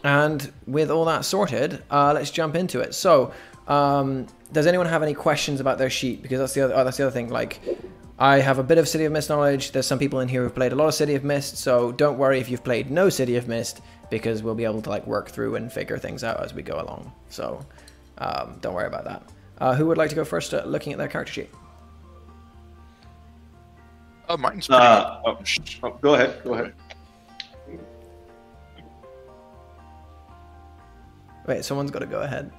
And with all that sorted, let's jump into it. So, does anyone have any questions about their sheet? Because that's the other thing. Like, I have a bit of City of Mist knowledge. There's some people in here who've played a lot of City of Mist, so don't worry if you've played no City of Mist, because we'll be able to like work through and figure things out as we go along. So, don't worry about that. Who would like to go first looking at their character sheet? Mine's pretty good. Go ahead. Wait, someone's got to go ahead.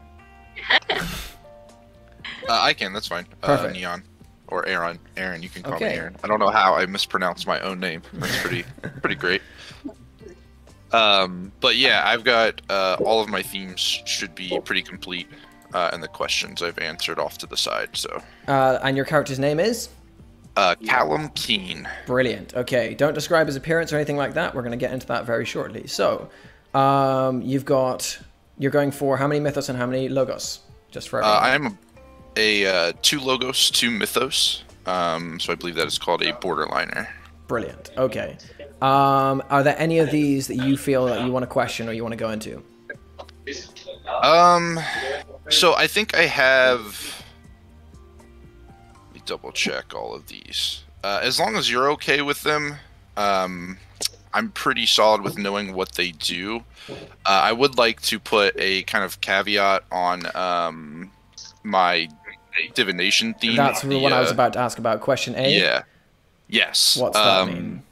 I can, that's fine. Perfect. Neon. Or Aaron. Aaron, you can call me Okay. Aaron. I don't know how I mispronounced my own name. That's pretty great. But yeah, I've got all of my themes should be pretty complete, and the questions I've answered off to the side. So. And your character's name is? Callum Keen. Brilliant. Okay, don't describe his appearance or anything like that. We're going to get into that very shortly. So, you're going for how many mythos and how many logos? Just for everyone. I'm a 2 logos, 2 mythos. So I believe that is called a borderliner. Brilliant. Okay. Are there any of these that you feel that you want to question or you want to go into? So I think I have. Let me double check all of these. As long as you're okay with them, I'm pretty solid with knowing what they do. I would like to put a kind of caveat on my divination theme. That's the one I was about to ask about. Question A? Yeah. Yes. What's that mean?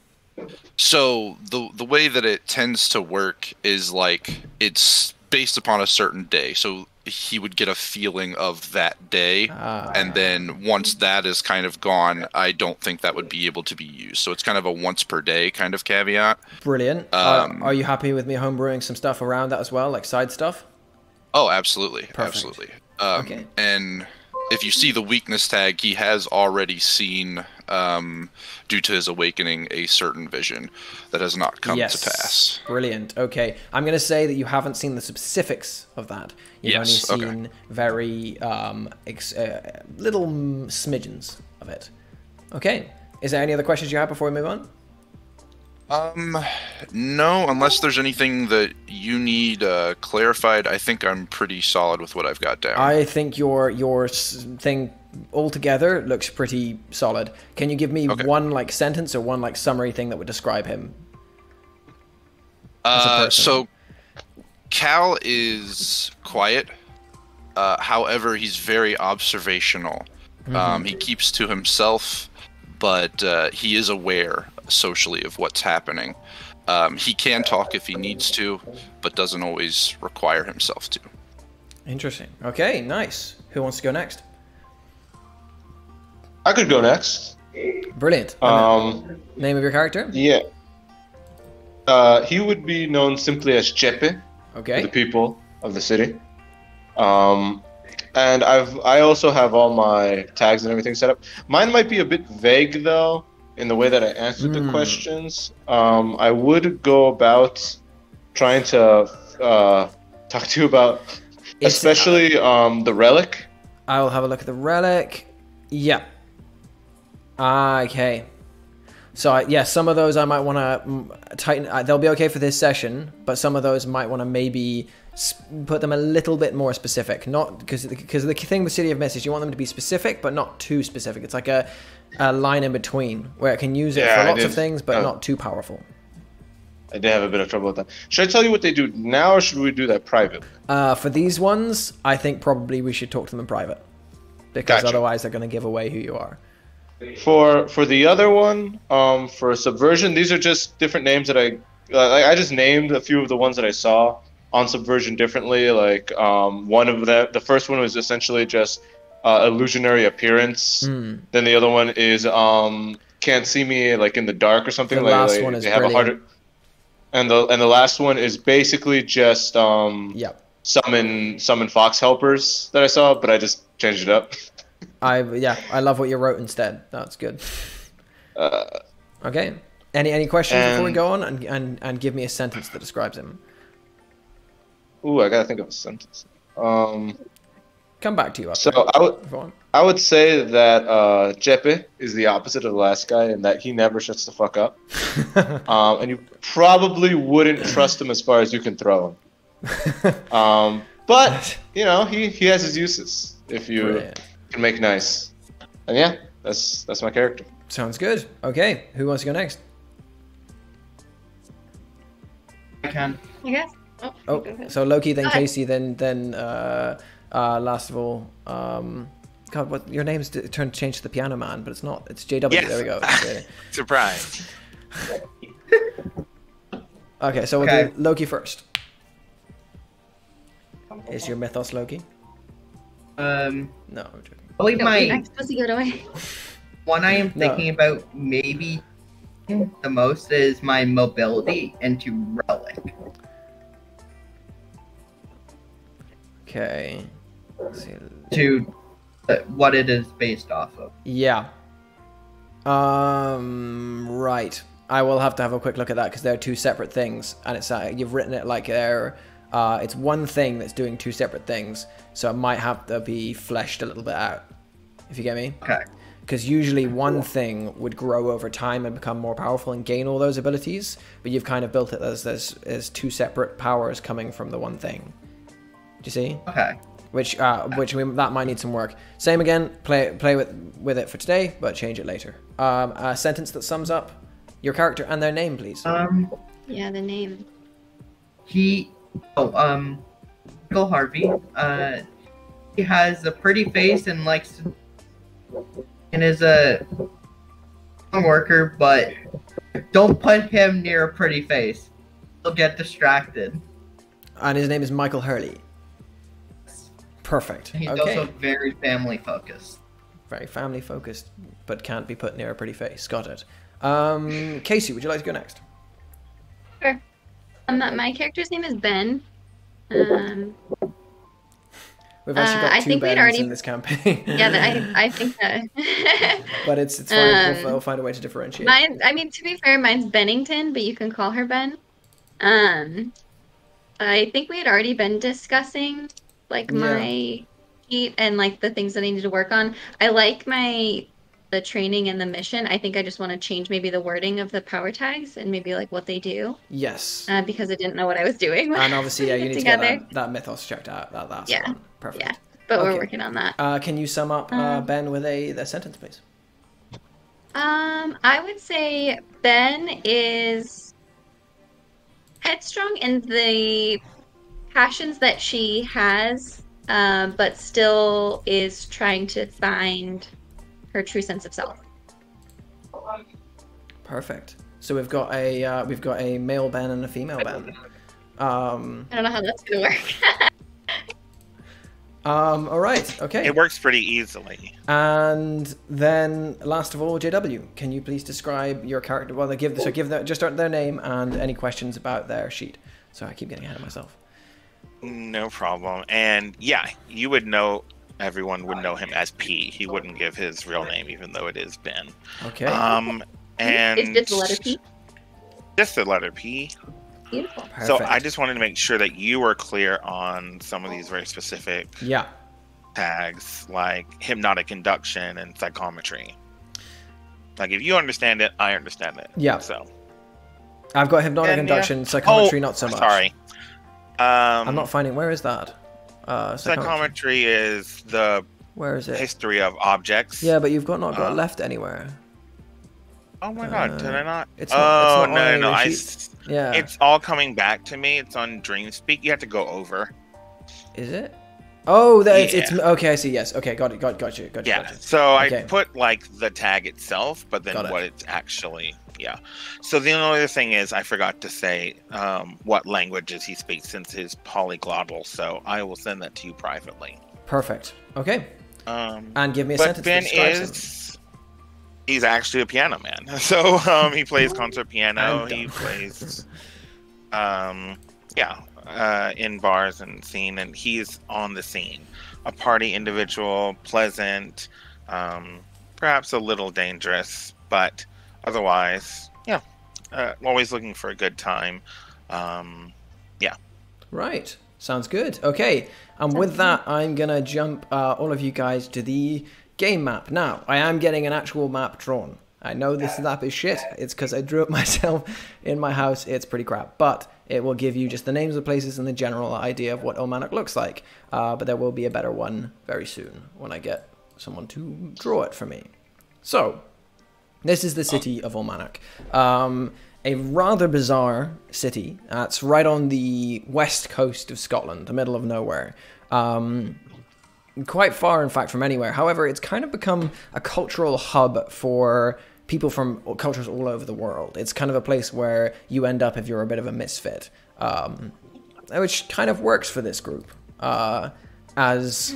So the way that it tends to work is like it's based upon a certain day. So he would get a feeling of that day, and then once that is kind of gone, I don't think that would be able to be used. So it's kind of a once per day kind of caveat. Brilliant. Are you happy with me homebrewing some stuff around that as well, like side stuff? Oh, absolutely. Perfect. Absolutely. Okay. And if you see the weakness tag, he has already seen, due to his awakening, a certain vision that has not come to pass. Brilliant. Okay. I'm going to say that you haven't seen the specifics of that. You've only seen very little smidgens of it. Okay. Is there any other questions you have before we move on? No, unless there's anything that you need clarified. I think I'm pretty solid with what I've got down. I think your thing altogether looks pretty solid. Can you give me one like sentence or one like summary thing that would describe him? So Cal is quiet. However, he's very observational. He keeps to himself, but he is aware socially of what's happening. He can talk if he needs to, but doesn't always require himself to. Interesting. Okay, nice. Who wants to go next? I could go next. Brilliant. Name of your character? Yeah. He would be known simply as Chepe. Okay. To the people of the city. And I also have all my tags and everything set up. Mine might be a bit vague though, in the way that I answered the questions. I would go about trying to talk to you about, especially the Relic. I will have a look at the Relic. Yeah. Okay. So, some of those I might want to tighten. They'll be okay for this session, but some of those might want to maybe put them a little bit more specific. Not because the thing with City of Mist is you want them to be specific, but not too specific. It's like a line in between where it can use it for lots of things, but not too powerful. I did have a bit of trouble with that. Should I tell you what they do now, or should we do that privately? For these ones, I think probably we should talk to them in private, because otherwise they're going to give away who you are. For the other one, for Subversion, these are just different names that I just named a few of the ones that I saw on Subversion differently. Like one of the first one was essentially just illusionary appearance. Then the other one is can't see me like in the dark or something. The last one is they have brilliant. a harder. And the last one is basically just summon fox helpers that I saw, but I just changed it up. I love what you wrote instead. That's good. Okay. Any questions before we go on and give me a sentence that describes him? Ooh, I gotta think of a sentence. come back to you. Up So there, I would if you want. I would say that Jeppe is the opposite of the last guy in that he never shuts the fuck up. And you probably wouldn't trust him as far as you can throw him. But you know, he has his uses if you Brilliant. can make nice. And yeah, that's my character. Sounds good. Okay, who wants to go next? I can. I guess. Oh, Oh, go ahead. so Loki, then Go ahead. Casey, then last of all, God, what your name's changed to the Piano Man, but it's not. It's JW. Yes. There we go. Surprise. Okay, so we'll Okay. do Loki first. Is your mythos Loki? No, I'm joking. Probably No, my I'm supposed to give it away. one I am No. thinking about maybe the most is my mobility into Relic. Okay. Let's see. To what it is based off of. Yeah. Right. I will have to have a quick look at that because they're two separate things, and it's you've written it like they're it's one thing that's doing two separate things, so it might have to be fleshed a little bit out. If you get me? Okay. Because usually one thing would grow over time and become more powerful and gain all those abilities, but you've kind of built it as two separate powers coming from the one thing. Do you see? Okay. Which that might need some work. Same again, play with it for today, but change it later. A sentence that sums up your character and their name, please. Yeah, the name. Michael Harvey. He has a pretty face and likes to, and is a worker, but don't put him near a pretty face. He'll get distracted. And his name is Michael Hurley. Perfect. He's Okay. also very family focused. Very family focused, but can't be put near a pretty face. Got it. Casey, would you like to go next? Sure. My character's name is Ben. Um, We've actually got I two think we'd Bens already- in this campaign. yeah, I think that. But it's fine. Um, We'll find a way to differentiate. Mine, I mean, to be fair, mine's Bennington, but you can call her Ben. I think we had already been discussing like Yeah. my heat and like the things that I need to work on. I like the training and the mission. I think I just want to change maybe the wording of the power tags and maybe like what they do Yes. because I didn't know what I was doing. when And obviously, yeah, I you put need to together. get that mythos checked out. That's Yeah. one. Perfect. Yeah, but Okay. we're working on that. Can you sum up Ben with a sentence, please? I would say Ben is headstrong in the passions that she has, but still is trying to find her true sense of self. Perfect. So we've got a male Ben and a female Ben. I don't know how that's gonna work. All right. Okay. It works pretty easily. And then, last of all, JW, can you please describe your character? Well, just start their name and any questions about their sheet. Sorry, I keep getting ahead of myself. No problem. And yeah, you would know, everyone would know him as P. He wouldn't give his real name, even though it is Ben. Okay. And It's just the letter P. Just the letter P. Beautiful. Perfect. So I just wanted to make sure that you were clear on some of these very specific Yeah. tags, like hypnotic induction and psychometry. Like if you understand it, I understand it. Yeah. So I've got hypnotic And, induction, psychometry, not so much. Sorry. I'm not finding. Where is that? Psychometry is the Where is it? history of objects. Yeah, but you've not got left anywhere. Oh my god, did I not? It's not on no, any no, of I. your sheets. Yeah. It's all coming back to me. It's on DreamSpeak. You have to go over. Is it? Oh, it's Yeah. okay. I see. Yes. Okay. Got you. Yeah. Gotcha. So Okay. I put like the tag itself, but then Got it. what it's actually. Yeah. So the only other thing is I forgot to say what languages he speaks since his polyglottal. So I will send that to you privately. Perfect. Okay. And give me a But sentence Ben that describes him. is. He's actually a piano man. So he plays concert piano. I'm He done. plays, in bars and scene, and he's on the scene. A party individual, pleasant, perhaps a little dangerous, but otherwise, always looking for a good time. Right. Sounds good. Okay, and with that, I'm gonna jump all of you guys to the game map. Now, I am getting an actual map drawn. I know this map is shit. It's because I drew it myself in my house. It's pretty crap, but it will give you just the names of places and the general idea of what Almanac looks like. But there will be a better one very soon when I get someone to draw it for me. So, this is the city of Almanac. A rather bizarre city. It's right on the west coast of Scotland, the middle of nowhere. Quite far, in fact, from anywhere. However, it's kind of become a cultural hub for people from cultures all over the world. It's kind of a place where you end up if you're a bit of a misfit, which kind of works for this group, as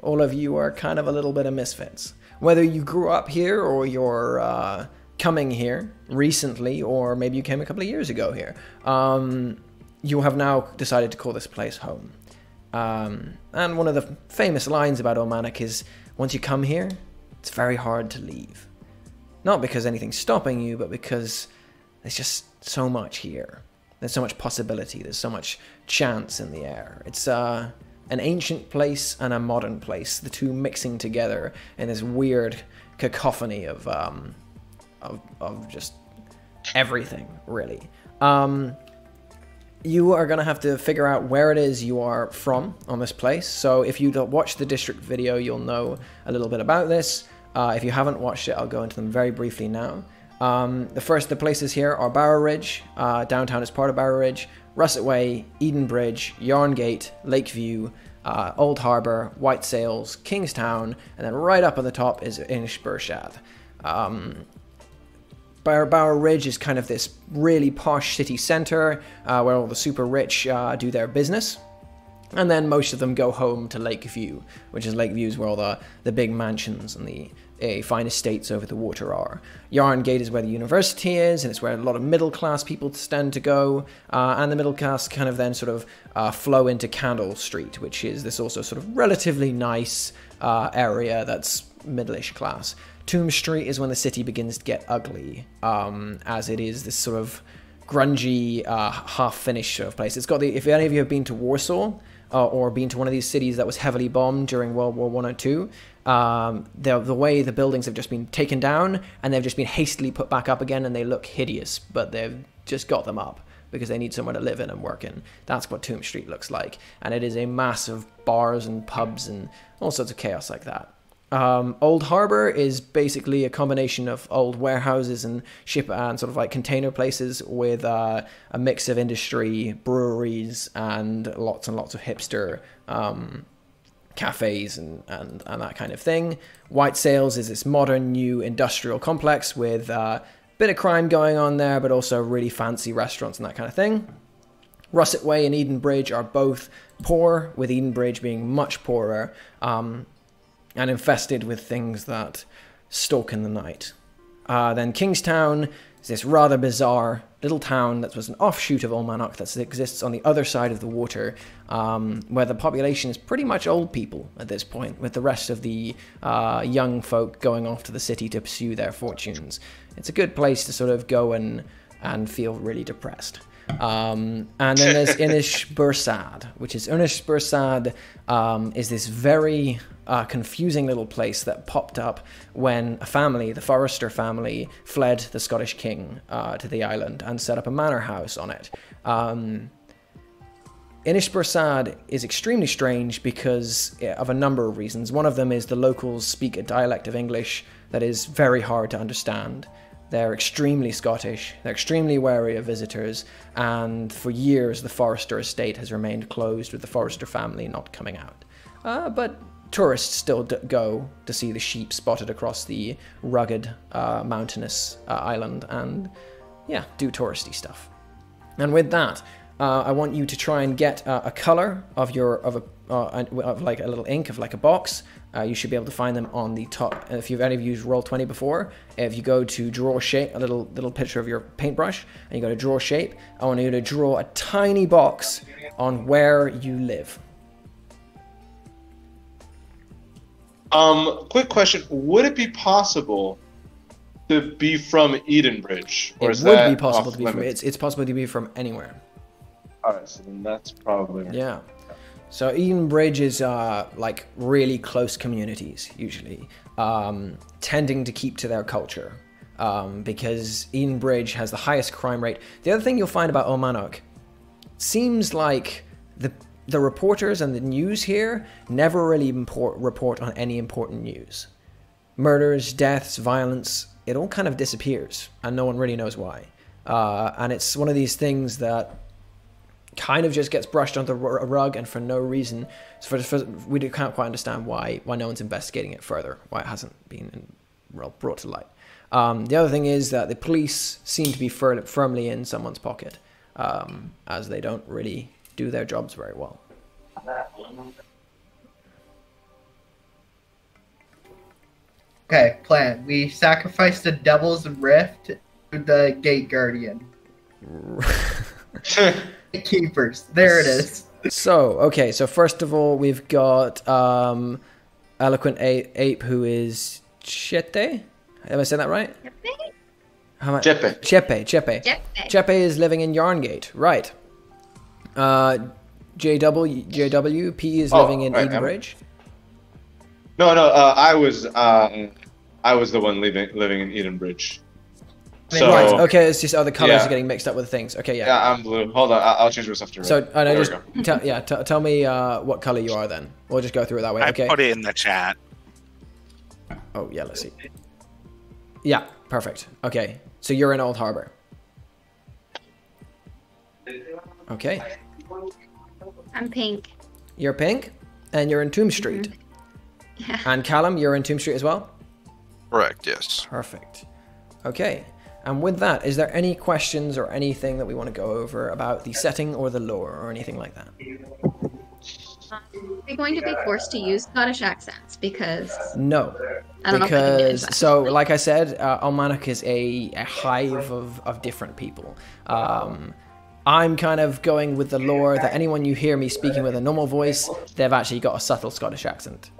all of you are kind of a little bit of misfits. Whether you grew up here or you're coming here recently, or maybe you came a couple of years ago here, you have now decided to call this place home. And one of the famous lines about Almanac is, once you come here, it's very hard to leave. Not because anything's stopping you, but because there's just so much here. There's so much possibility. There's so much chance in the air. It's an ancient place and a modern place, the two mixing together in this weird cacophony of just everything, really. You are going to have to figure out where it is you are from on this place. So if you watch the district video, you'll know a little bit about this. If you haven't watched it, I'll go into them very briefly now. The places here are Bower Ridge, downtown is part of Bower Ridge, Russet Way, Eden Bridge, Yarngate, Lakeview, Old Harbour, White Sails, Kingstown, and then right up at the top is Inishbirshad. Bower Ridge is kind of this really posh city centre where all the super rich do their business. And then most of them go home to Lakeview, which is Lakeview's where all the big mansions and the fine estates over the water are. Yarngate is where the university is, and it's where a lot of middle-class people tend to go. And the middle class kind of then sort of flow into Candle Street, which is this also sort of relatively nice area that's middle-ish class. Tomb Street is when the city begins to get ugly, as it is this sort of grungy, half-finished sort of place. It's got if any of you have been to Warsaw, or been to one of these cities that was heavily bombed during World War I or II, the way the buildings have just been taken down, and they've just been hastily put back up again, and they look hideous, but they've just got them up, because they need somewhere to live in and work in. That's what Tomb Street looks like, and it is a mass of bars and pubs and all sorts of chaos like that. Old Harbour is basically a combination of old warehouses and ship and sort of like container places with a mix of industry, breweries, and lots of hipster cafes and that kind of thing. White Sails is this modern new industrial complex with a bit of crime going on there, but also really fancy restaurants and that kind of thing. Russet Way and Eden Bridge are both poor, with Eden Bridge being much poorer, and infested with things that stalk in the night. Then Kingstown is this rather bizarre little town that was an offshoot of Almanac that exists on the other side of the water, where the population is pretty much old people at this point, with the rest of the young folk going off to the city to pursue their fortunes. It's a good place to sort of go and feel really depressed. And then there's Inishbirshad, which is Inishbirshad is this very confusing little place that popped up when a family, the Forrester family, fled the Scottish king to the island and set up a manor house on it. Inishbirshad is extremely strange because of a number of reasons. One of them is the locals speak a dialect of English that is very hard to understand. They're extremely Scottish, they're extremely wary of visitors, and for years the Forrester estate has remained closed with the Forrester family not coming out. But tourists still go to see the sheep spotted across the rugged, mountainous island and, yeah, do touristy stuff. And with that, I want you to try and get a color of like a little ink of like a box. You should be able to find them on the top. If you've any of you used Roll20 before, if you go to draw shape, a little picture of your paintbrush, and you go to draw shape, I want you to draw a tiny box on where you live. Quick question: would it be possible to be from Edenbridge, or It is would that be possible off to be from. limits? It's possible to be from anywhere. Alright, so then that's probably... Yeah. So Eden Bridge is like really close communities usually, tending to keep to their culture, because Eden Bridge has the highest crime rate. The other thing you'll find about Almanac, seems like the reporters and the news here never really report on any important news. Murders, deaths, violence, it all kind of disappears, and no one really knows why. And it's one of these things that kind of just gets brushed under a rug, and for no reason. We can't quite understand why no one's investigating it further, why it hasn't been brought to light. The other thing is that the police seem to be firmly in someone's pocket, as they don't really do their jobs very well. Okay, plan. We sacrifice the Devil's Rift to the Gate Guardian. Keepers. There it is. So, okay, so first of all, we've got Eloquent Ape, who is Chete? Have I said that right? Chepe. Chepe is living in Yarngate, right. JWP is living in right, Edenbridge. No, I was the one living in Edenbridge. So, right, okay, it's just other colors are getting mixed up with things. Okay, yeah. Yeah, I'm blue. Hold on, I'll change myself to red. So, tell me what color you are then. We'll just go through it that way, okay? I put it in the chat. Oh, yeah, let's see. Yeah, perfect. Okay, so you're in Old Harbor. Okay. I'm pink. You're pink, and you're in Tomb Street. Yeah. And Callum, you're in Tomb Street as well? Correct, yes. Perfect. Okay. And with that, is there any questions or anything that we want to go over about the setting or the lore or anything like that? Are we going to be forced to use Scottish accents? Because no, I don't know if I can manage that. So like I said, Almanac is a hive of different people. I'm kind of going with the lore that anyone you hear me speaking with a normal voice, they've actually got a subtle Scottish accent.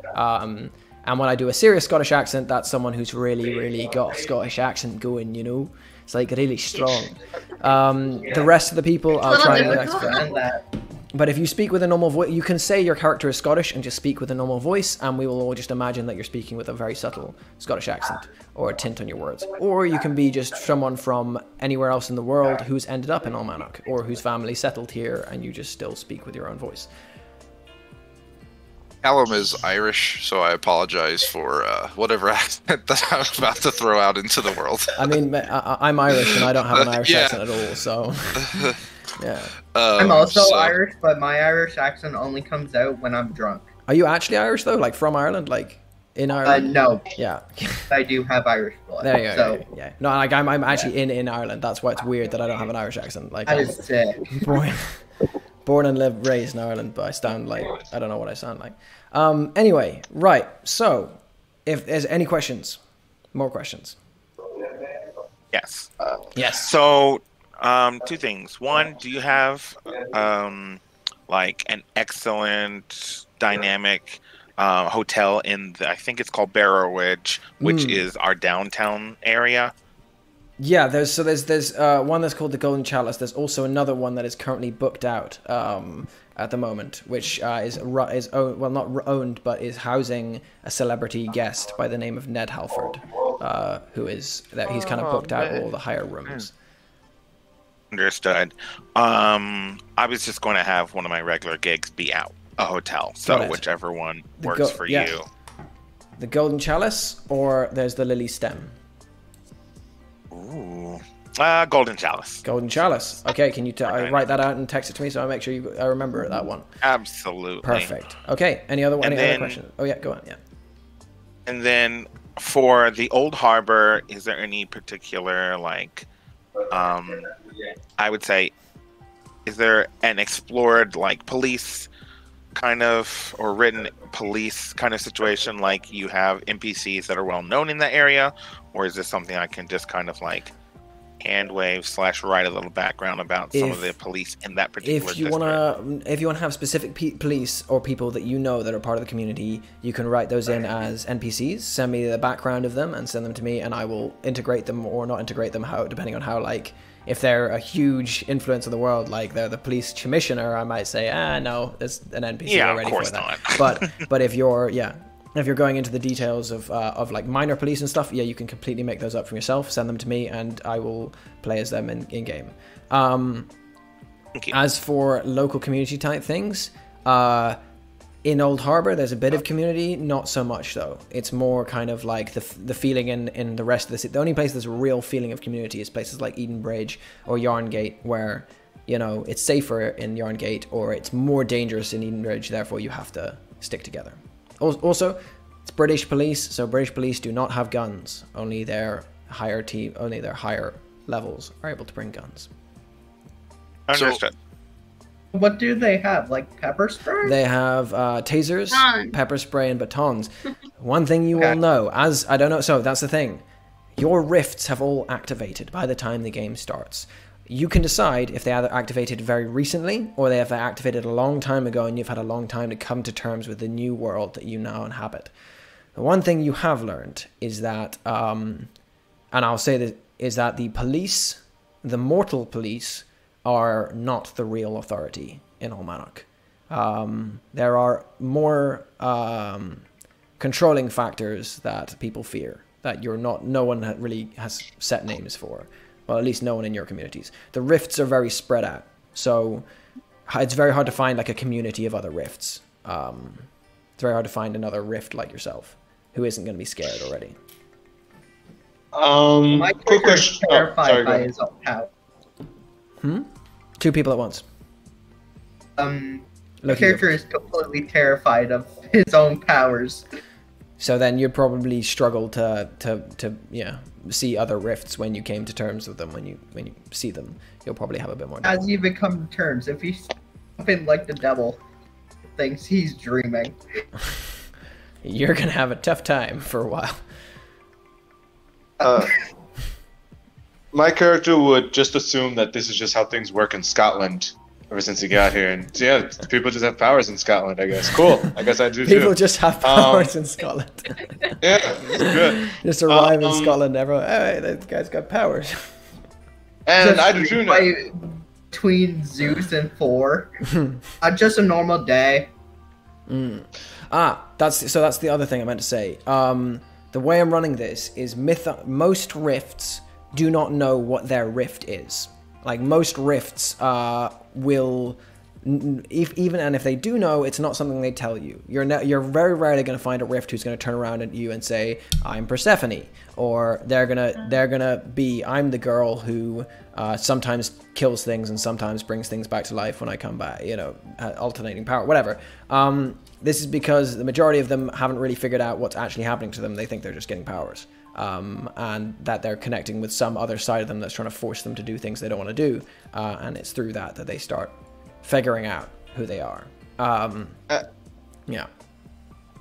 And when I do a serious Scottish accent, that's someone who's really got a Scottish accent going, you know? It's like really strong. The rest of the people, I'll try and explain. But if you speak with a normal voice, you can say your character is Scottish and just speak with a normal voice, and we will all just imagine that you're speaking with a very subtle Scottish accent, or a tint on your words. Or you can be just someone from anywhere else in the world who's ended up in Almanac, or whose family settled here, and you just still speak with your own voice. Callum is Irish, so I apologize for whatever accent that I'm about to throw out into the world. I mean, I'm Irish, and I don't have an Irish accent at all, so... Yeah. I'm also Irish, but my Irish accent only comes out when I'm drunk. Are you actually Irish, though? Like, from Ireland? Like, in Ireland? No. Yeah. I do have Irish blood. There you go. So. Yeah. No, like, I'm actually in Ireland. That's why it's weird that I don't have an Irish accent. Like, that is sick. Born and raised in Ireland, but I sound like... I don't know what I sound like. Anyway, right. So, if there's any questions, more questions. Yes. Yes. So, two things. One, do you have like an excellent dynamic hotel in the, I think it's called Barrowridge, which is our downtown area? Yeah, there's one that's called the Golden Chalice. There's also another one that is currently booked out at the moment, which is owned, well, not owned, but is housing a celebrity guest by the name of Ned Halford, who is that he's kind of booked out all the higher rooms. Understood. I was just going to have one of my regular gigs be out a hotel, so whichever one works for you. The Golden Chalice, or there's the Lily Stem. Ooh. Golden Chalice. Golden Chalice. Okay, can you write that out and text it to me so I make sure I remember that one? Absolutely. Perfect. Okay, any other questions? Oh yeah, go on. Yeah. And then for the Old Harbor, is there any particular like, I would say, is there an explored like police kind of or written police kind of situation, like you have NPCs that are well known in that area, or is this something I can just kind of like hand wave / write a little background about some of the police in that particular district? If you want to have specific police or people that you know that are part of the community, you can write those in as NPCs. Send me the background of them and send them to me, and I will integrate them or not integrate them, depending on how like if they're a huge influence on the world, like they're the police commissioner, I might say, no, there's an NPC already for that. But if you're going into the details of like minor police and stuff, you can completely make those up for yourself. Send them to me, and I will play as them in game. As for local community type things, in Old Harbor, there's a bit of community, not so much though. It's more kind of like the feeling in the rest of the city. The only place there's a real feeling of community is places like Eden Bridge or Yarngate, where, it's safer in Yarngate, or it's more dangerous in Eden Bridge, therefore you have to stick together. Also, it's British police, so British police do not have guns. Only their higher levels are able to bring guns. Understood. What do they have? Like pepper spray? They have tasers, pepper spray, and batons. One thing you will know, so that's the thing. Your rifts have all activated by the time the game starts. You can decide if they either activated very recently, or they have activated a long time ago, and you've had a long time to come to terms with the new world that you now inhabit. The one thing you have learned is that, and I'll say this, is that the police, the mortal police, are not the real authority in Almanac. There are more controlling factors that people fear, that no one really has set names for. Well, at least no one in your communities. The rifts are very spread out, so it's very hard to find like a community of other rifts. It's very hard to find another rift like yourself who isn't going to be scared already. My character is terrified by his own power. Two people at once. The character is completely terrified of his own powers. So then you'd probably struggle to see other rifts when you came to terms with them. When you see them, you'll probably have a bit more. As you become to terms, if he's something like the devil, thinks he's dreaming. You're gonna have a tough time for a while. My character would just assume that this is just how things work in Scotland ever since he got here. And yeah, people just have powers in Scotland, I guess. Cool. I guess I do too. People just have powers in Scotland. Yeah, it's good. Just arrive in Scotland, everyone, hey, that guy's got powers. And I do too now. Between Zeus and Thor. Just a normal day. That's the other thing I meant to say. The way I'm running this is most rifts do not know what their rift is. Like most rifts will, even and if they do know, it's not something they tell you. You're very rarely going to find a rift who's going to turn around at you and say, "I'm Persephone," or they're gonna be, "I'm the girl who sometimes kills things and sometimes brings things back to life when I come back." Alternating power, whatever. This is because the majority of them haven't really figured out what's actually happening to them. They think they're just getting powers. And that they're connecting with some other side of them that's trying to force them to do things they don't want to do, and it's through that they start figuring out who they are.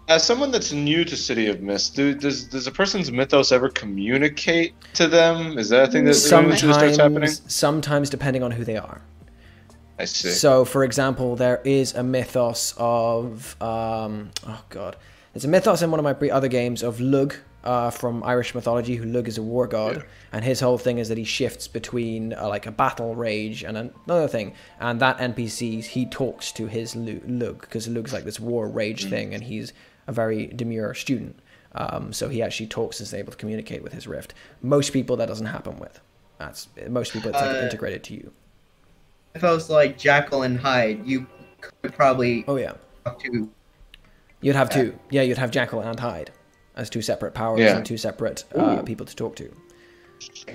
As someone that's new to City of Mist, does a person's mythos ever communicate to them? Is that a thing that eventually starts happening? Sometimes, depending on who they are. I see. So, for example, there is a mythos of there's a mythos in one of my other games of Lug. From Irish mythology, who Lug is a war god, and his whole thing is that he shifts between like a battle rage and another thing, and that NPC, he talks to his Lug, because Lug's like this war rage thing, and he's a very demure student, so he actually talks and is able to communicate with his rift. Most people that doesn't happen with. Most people it's like integrated to you. If I was like Jekyll and Hyde, you could probably talk to. You'd have two. Yeah, you'd have Jekyll and Hyde as two separate powers and two separate people to talk to.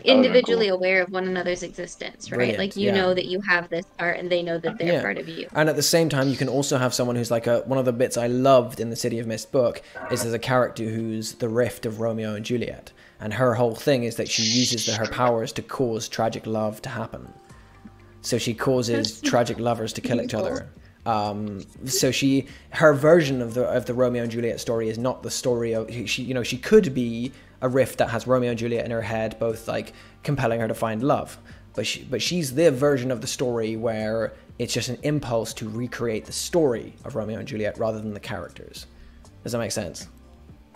Individually aware of one another's existence, right? Brilliant, like you know that you have this part and they know that they're part of you. And at the same time, you can also have someone who's like one of the bits I loved in the City of Mist book is there's a character who's the rift of Romeo and Juliet. And her whole thing is that she uses her powers to cause tragic love to happen. So she causes tragic lovers to kill each other. So her version of the Romeo and Juliet story is not the story of she could be a rift that has Romeo and Juliet in her head, both like compelling her to find love, but she's the version of the story where it's just an impulse to recreate the story of Romeo and Juliet rather than the characters. Does that make sense?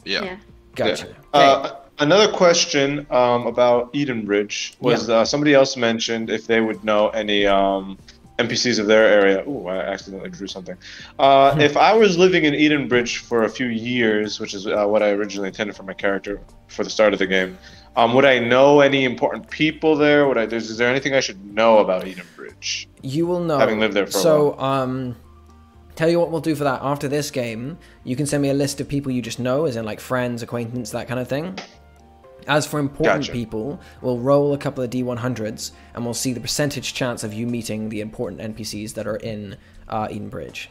Yeah. Gotcha. Yeah. Another question about Edenbridge was somebody else mentioned if they would know any NPCs of their area. Ooh, I accidentally drew something. If I was living in Edenbridge for a few years, which is what I originally intended for my character for the start of the game, would I know any important people there? Is there anything I should know about Edenbridge? You will know. Having lived there for a while. Tell you what we'll do for that. After this game, you can send me a list of people you just know, as in like friends, acquaintance, that kind of thing. As for important people, we'll roll a couple of D100s, and we'll see the percentage chance of you meeting the important NPCs that are in Edenbridge.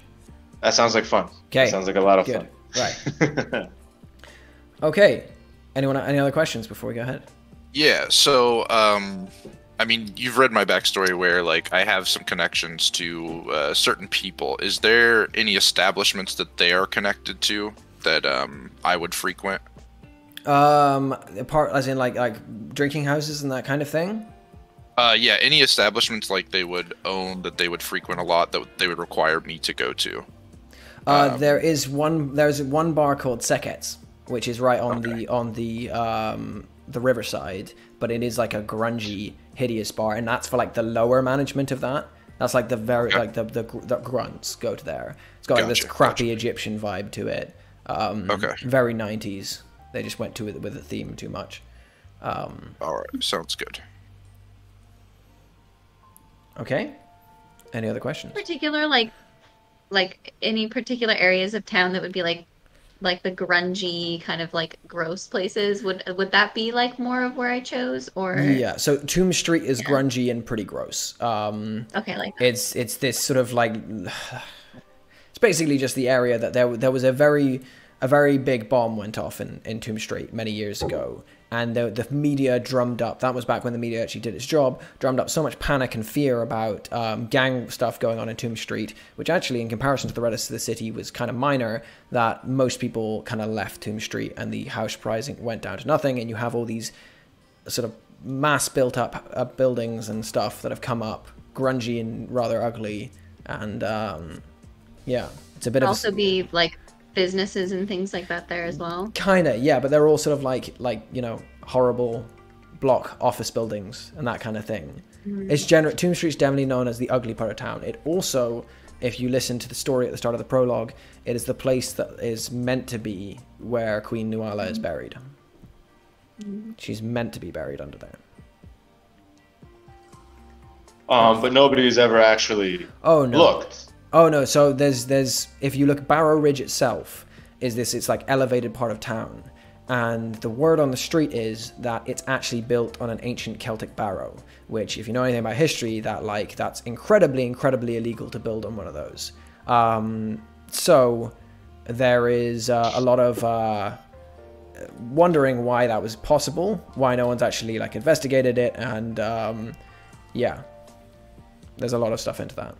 That sounds like fun. Okay. That sounds like a lot of fun. Right. Okay. Any other questions before we go ahead? Yeah, so, I mean, you've read my backstory where, like, I have some connections to certain people. Is there any establishments that they are connected to that I would frequent? As in like drinking houses and that kind of thing? Yeah, any establishments like they would own that they would frequent a lot that they would require me to go to. There's one bar called Seket's, which is right on the riverside, but it is like a grungy, hideous bar, and that's for like the lower management of that. That's like the very like the grunts go to there. It's got like this crappy Egyptian vibe to it. Very 90s. They just went to it with the theme too much. All right, sounds good. Okay. Any other questions? Particular like any particular areas of town that would be like the grungy kind of like gross places? Would that be like more of where I chose, or? Yeah. So Tomb Street is grungy and pretty gross. Okay, like it's this sort of like it's basically just the area that there was a very big bomb went off in Tomb Street many years ago, and the media drummed up, that was back when the media actually did its job, drummed up so much panic and fear about gang stuff going on in Tomb Street, which actually in comparison to the rest of the city was kind of minor, that most people kind of left Tomb Street and the house pricing went down to nothing, and you have all these sort of mass built up buildings and stuff that have come up, grungy and rather ugly, and yeah, it's a bit also be like businesses and things like that there as well. Kinda, yeah, but they're all sort of like you know, horrible block office buildings and that kind of thing. It's Tomb Street's definitely known as the ugly part of town. It also, if you listen to the story at the start of the prologue, it is the place that is meant to be where Queen Nuala is buried. She's meant to be buried under there. But nobody's ever actually looked. Oh no, so there's if you look, Barrow Ridge itself it's like elevated part of town, and the word on the street is that it's actually built on an ancient Celtic barrow, which if you know anything about history, that's incredibly illegal to build on one of those. So there is a lot of wondering why that was possible, why no one's actually like investigated it, and yeah, there's a lot of stuff into that.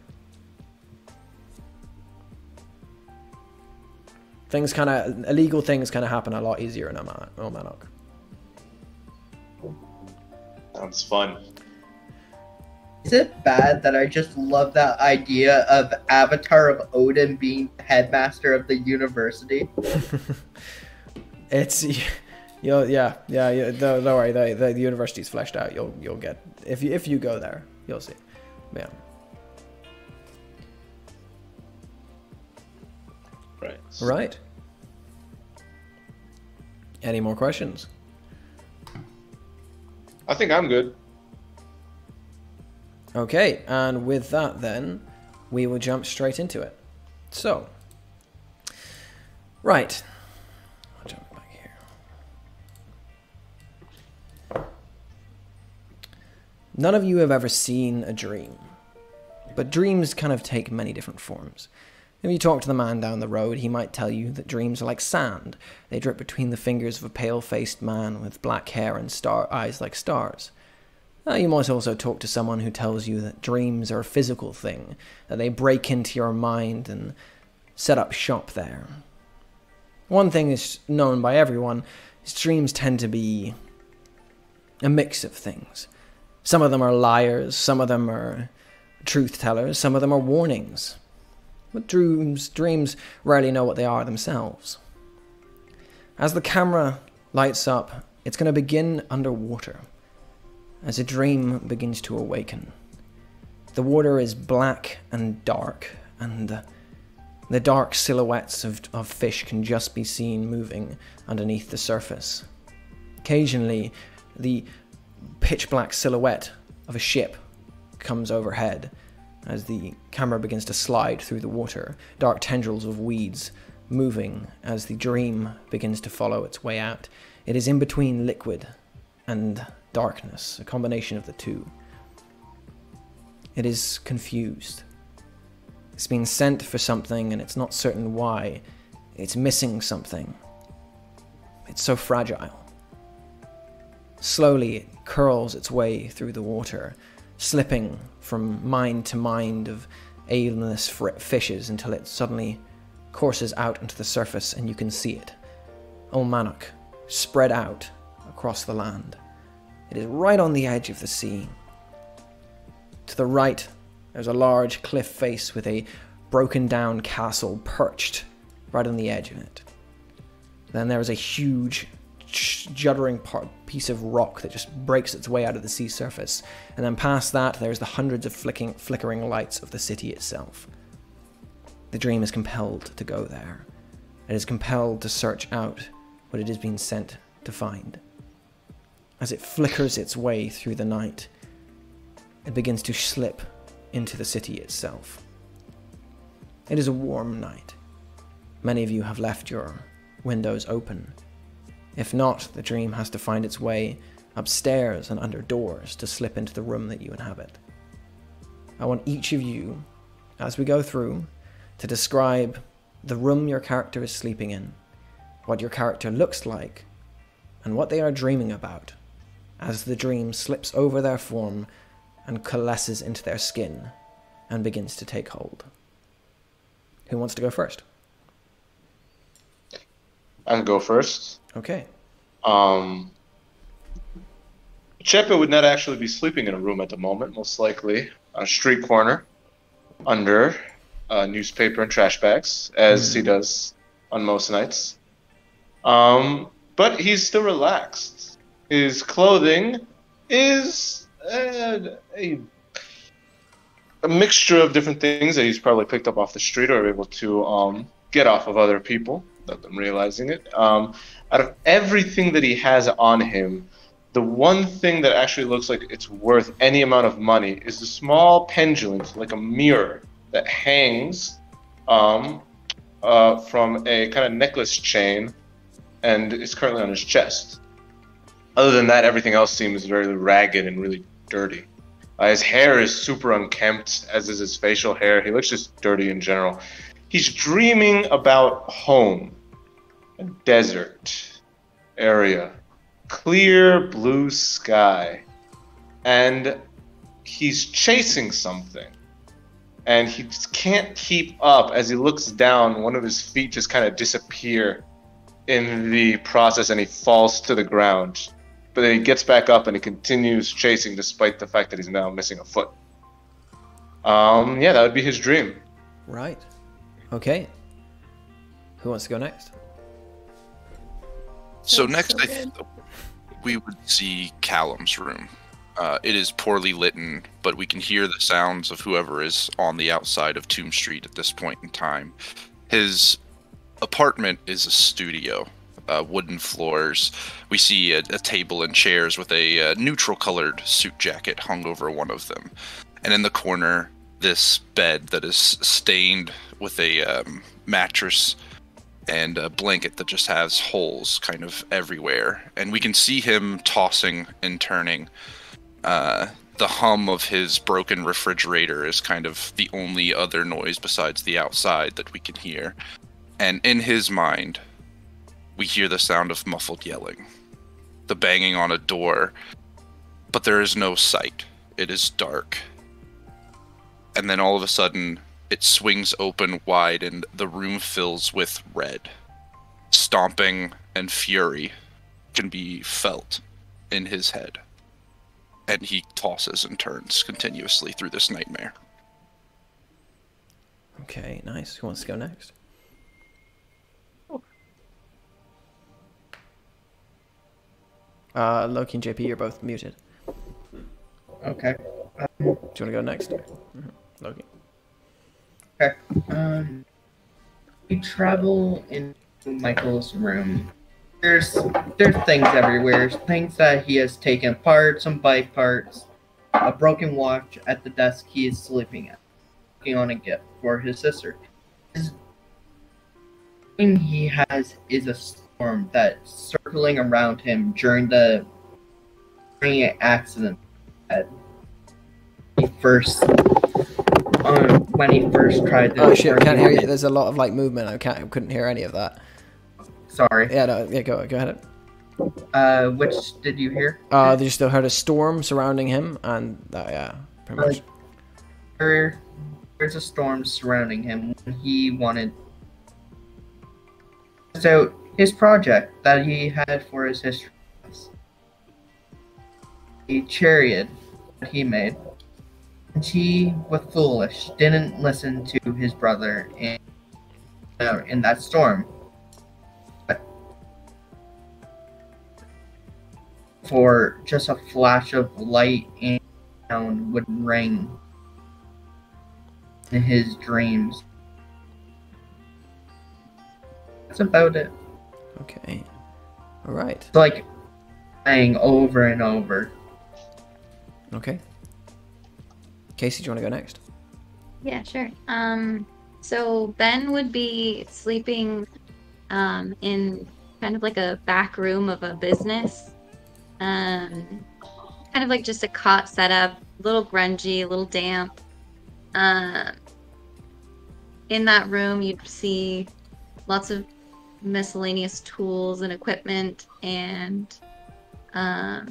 Illegal things kind of happen a lot easier in Almanac. Sounds fun. Is it bad that I just love that idea of Avatar of Odin being headmaster of the university? It's, yeah. Don't worry, the university's fleshed out. You'll get, if you go there, you'll see. Yeah. Right. Any more questions? I think I'm good. Okay, and with that then, we will jump straight into it. So, right. I'll jump back here. None of you have ever seen a dream, but dreams kind of take many different forms. If you talk to the man down the road, he might tell you that dreams are like sand. They drip between the fingers of a pale-faced man with black hair and eyes like stars. You might also talk to someone who tells you that dreams are a physical thing, that they break into your mind and set up shop there. One thing is known by everyone is dreams tend to be a mix of things. Some of them are liars, some of them are truth-tellers, some of them are warnings. But dreams rarely know what they are themselves. As the camera lights up It's going to begin underwater as a dream begins to awaken. The water is black and dark, and the dark silhouettes of fish can just be seen moving underneath the surface. Occasionally, the pitch black silhouette of a ship comes overhead as the camera begins to slide through the water, dark tendrils of weeds moving as the dream begins to follow its way out. It is in between liquid and darkness, a combination of the two. It is confused. It's been sent for something and it's not certain why. It's missing something. It's so fragile. Slowly it curls its way through the water, slipping from mind to mind of aimless fishes until it suddenly courses out into the surface and you can see it. Almanac, spread out across the land. It is right on the edge of the sea. To the right, there's a large cliff face with a broken down castle perched right on the edge of it. Then there is a huge juddering piece of rock that just breaks its way out of the sea surface. And then past that, there's the hundreds of flickering lights of the city itself. The dream is compelled to go there. It is compelled to search out what it has been sent to find. As it flickers its way through the night, it begins to slip into the city itself. It is a warm night. Many of you have left your windows open. If not, the dream has to find its way upstairs and under doors to slip into the room that you inhabit. I want each of you, as we go through, to describe the room your character is sleeping in, what your character looks like, and what they are dreaming about, as the dream slips over their form and coalesces into their skin and begins to take hold. Who wants to go first? I can go first. Okay. Chepe would not actually be sleeping in a room at the moment, most likely on a street corner under newspaper and trash bags, as he does on most nights. But he's still relaxed. His clothing is a mixture of different things that he's probably picked up off the street or able to get off of other people without them realizing it. Out of everything that he has on him, the one thing that actually looks like it's worth any amount of money is a small pendulum, like a mirror, that hangs from a kind of necklace chain and is currently on his chest. Other than that, everything else seems very ragged and really dirty. His hair is super unkempt, as is his facial hair. He looks just dirty in general. He's dreaming about home, a desert area, clear blue sky, and he's chasing something. And he just can't keep up. As he looks down, one of his feet just kind of disappear in the process and he falls to the ground. But then he gets back up and he continues chasing despite the fact that he's now missing a foot. Yeah, that would be his dream. Right. Okay. Who wants to go next? So next, we would see Callum's room. It is poorly lit, but we can hear the sounds of whoever is on the outside of Tomb Street at this point in time. His apartment is a studio. Wooden floors. We see a table and chairs with a neutral-colored suit jacket hung over one of them. And in the corner, this bed that is stained with a mattress and a blanket that just has holes kind of everywhere. And we can see him tossing and turning. The hum of his broken refrigerator is kind of the only other noise besides the outside that we can hear. And in his mind, we hear the sound of muffled yelling, the banging on a door, but there is no sight. It is dark. And then all of a sudden, it swings open wide and the room fills with red. Stomping and fury can be felt in his head. And he tosses and turns continuously through this nightmare. Okay, nice. Who wants to go next? Loki and JP, you're both muted. Okay. Do you want to go next? Loki. Okay. We travel into Michael's room. There's things everywhere. Things that he has taken apart, some bike parts, a broken watch at the desk he is sleeping at, working on a gift for his sister. The thing he has is a storm that's circling around him during an accident that he first when he first tried to. Oh shit! I can't hear you. There's a lot of like movement. I couldn't hear any of that. Sorry. Yeah, no, yeah. Go ahead. Which did you hear? They just heard a storm surrounding him, and yeah, pretty much. There's a storm surrounding him when he wanted out his project that he had for his history. A chariot that he made. And he was foolish, didn't listen to his brother in that storm. But for just a flash of light and sound would ring in his dreams. That's about it. Okay. All right. It's like playing over and over. Okay. Casey, do you want to go next? Yeah, sure. So Ben would be sleeping in kind of like a back room of a business. Kind of like just a cot setup, a little grungy, a little damp. In that room, you'd see lots of miscellaneous tools and equipment, and the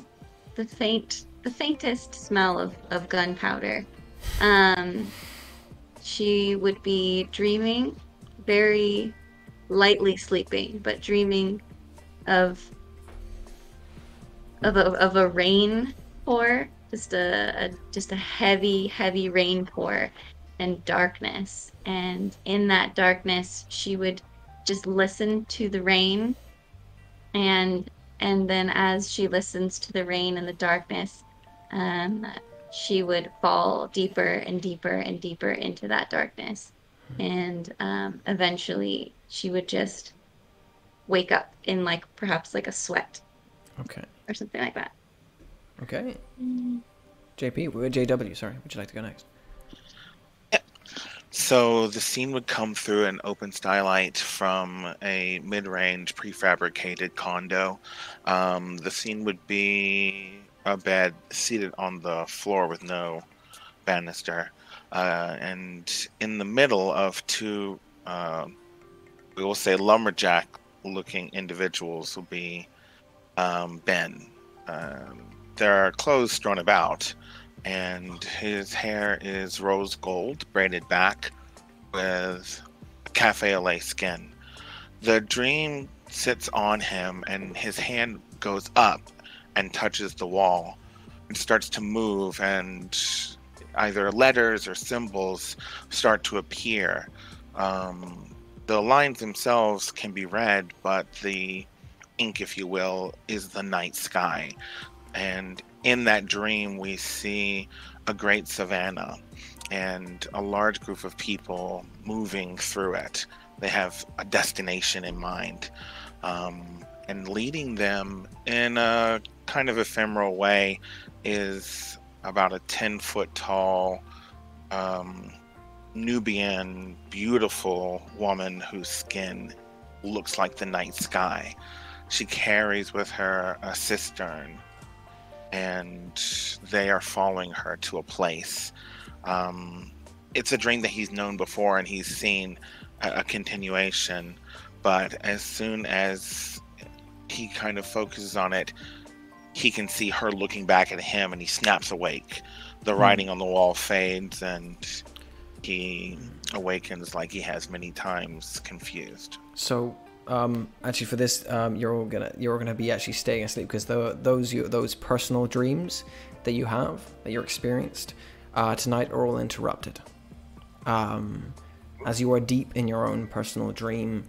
faintest smell of gunpowder. She would be dreaming, very lightly sleeping, but dreaming of a rain pour, just a heavy rain pour, and darkness. And in that darkness, she would just listen to the rain, and then as she listens to the rain and the darkness, she would fall deeper and deeper and deeper into that darkness, and eventually she would just wake up in perhaps a sweat. Okay. Or something like that. Okay. JW, sorry. Would you like to go next? So the scene would come through an open skylight from a mid-range prefabricated condo. The scene would be a bed seated on the floor with no banister. And in the middle of two, we will say lumberjack-looking individuals will be Ben. There are clothes strewn about, and his hair is rose gold, braided back with cafe au lait skin. The dream sits on him, and his hand goes up and touches the wall and starts to move, and either letters or symbols start to appear. The lines themselves can be read, but the ink, if you will, is the night sky. And in that dream, we see a great savanna and a large group of people moving through it. They have a destination in mind, and leading them in a kind of ephemeral way is about a 10-foot tall Nubian beautiful woman whose skin looks like the night sky. She carries with her a cistern, and they are following her to a place. It's a dream that he's known before, and he's seen a continuation, but as soon as he kind of focuses on it, he can see her looking back at him, and he snaps awake. The writing on the wall fades, and he awakens like he has many times, confused. So actually for this, you're gonna be actually staying asleep, because those personal dreams that you have, that you're experienced tonight, are all interrupted. As you are deep in your own personal dream,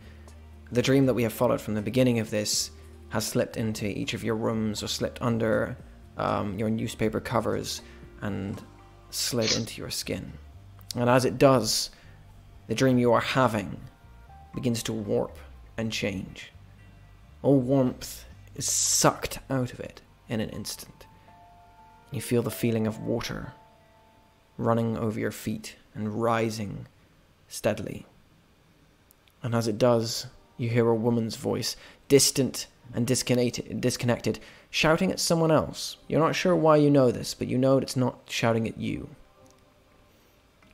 the dream that we have followed from the beginning of this, has slipped into each of your rooms or slipped under your newspaper covers and slid into your skin. And as it does, the dream you are having begins to warp and change. All warmth is sucked out of it in an instant. You feel the feeling of water running over your feet and rising steadily. And as it does, you hear a woman's voice, distant and disconnected, shouting at someone else. You're not sure why you know this, but you know it's not shouting at you.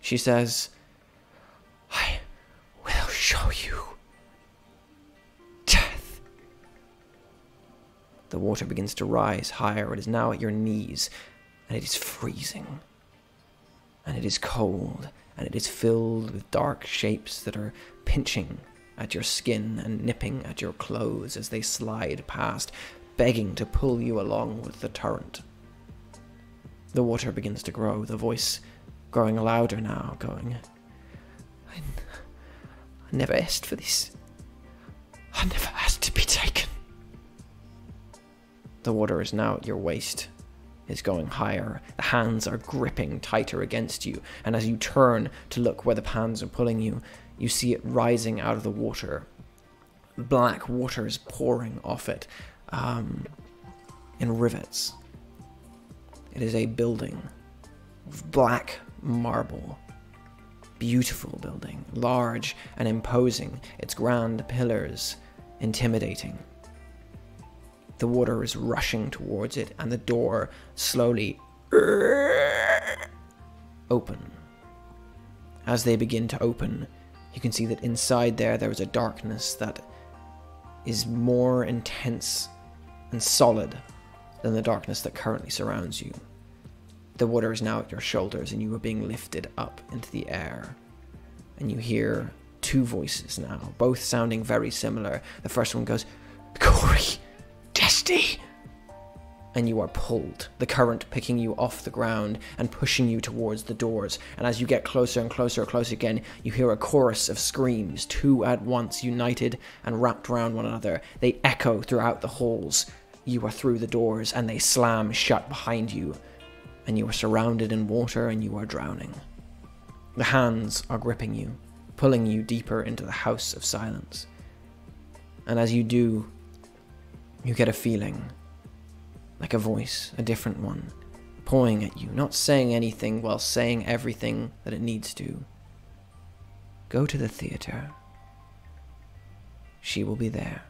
She says, "I will show you death." The water begins to rise higher. It is now at your knees, and it is freezing. And it is cold, and it is filled with dark shapes that are pinching at your skin and nipping at your clothes as they slide past, begging to pull you along with the torrent. The water begins to grow, the voice growing louder now, going, I never asked for this. I never asked to be taken. The water is now at your waist, is going higher. The hands are gripping tighter against you, and as you turn to look where the hands are pulling you, you see it rising out of the water. Black water is pouring off it in rivets. It is a building of black marble. Beautiful building, large and imposing, its grand pillars intimidating. The water is rushing towards it, and the door slowly open. As they begin to open, you can see that inside there is a darkness that is more intense and solid than the darkness that currently surrounds you. The water is now at your shoulders, and you are being lifted up into the air. And you hear two voices now, both sounding very similar. The first one goes, "Corey! Testy!" And you are pulled, the current picking you off the ground and pushing you towards the doors. And as you get closer and closer and closer again, you hear a chorus of screams, two at once, united and wrapped around one another. They echo throughout the halls. You are through the doors, and they slam shut behind you. And you are surrounded in water, and you are drowning. The hands are gripping you, pulling you deeper into the house of silence. And as you do, you get a feeling, like a voice, a different one, pawing at you, not saying anything while saying everything that it needs to. Go to the theater. She will be there.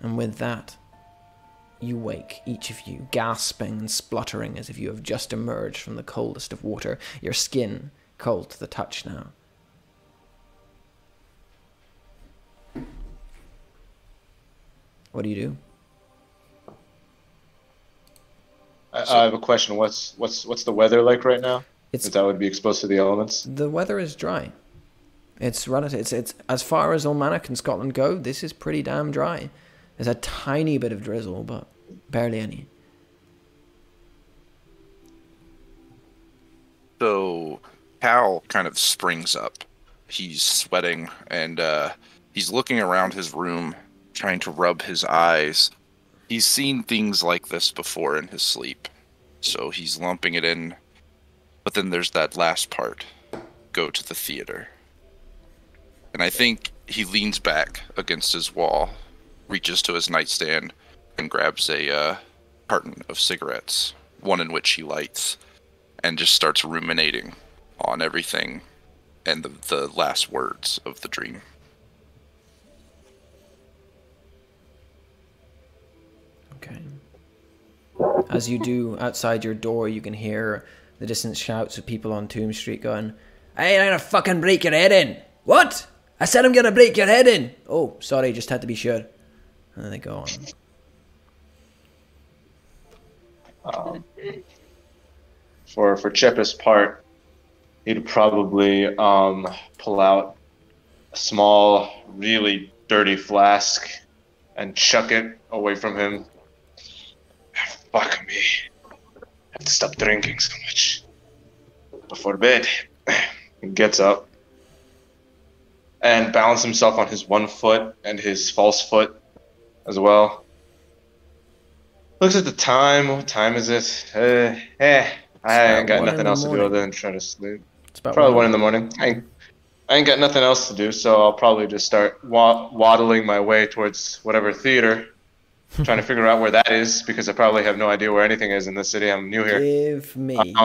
And with that, you wake, each of you, gasping and spluttering as if you have just emerged from the coldest of water, your skin cold to the touch now. What do you do? I have a question. What's the weather like right now? Since I would be exposed to the elements. The weather is dry. It's relative. It's as far as Almanac and Scotland go, this is pretty damn dry. There's a tiny bit of drizzle, but barely any. So Cal kind of springs up. He's sweating, and he's looking around his room, trying to rub his eyes. He's seen things like this before in his sleep, so he's lumping it in. But then there's that last part, go to the theater. And I think he leans back against his wall, reaches to his nightstand, and grabs a carton of cigarettes, one in which he lights, and just starts ruminating on everything and the last words of the dream. Okay. As you do, outside your door, you can hear the distant shouts of people on Tomb Street going, "Hey, I'm gonna fucking break your head in!" "What?" "I said I'm gonna break your head in!" "Oh, sorry, just had to be sure." And then they go on. For Chepa's part, he'd probably pull out a small, really dirty flask and chuck it away from him. Fuck me. I have to stop drinking so much before bed. He gets up and balance himself on his one foot and his false foot as well. Looks at the time. What time is it? I ain't got nothing else to do other than try to sleep. It's about Probably 1 in the morning. I ain't got nothing else to do, so I'll probably just start waddling my way towards whatever theater, trying to figure out where that is, because I probably have no idea where anything is in this city. I'm new here. Give me.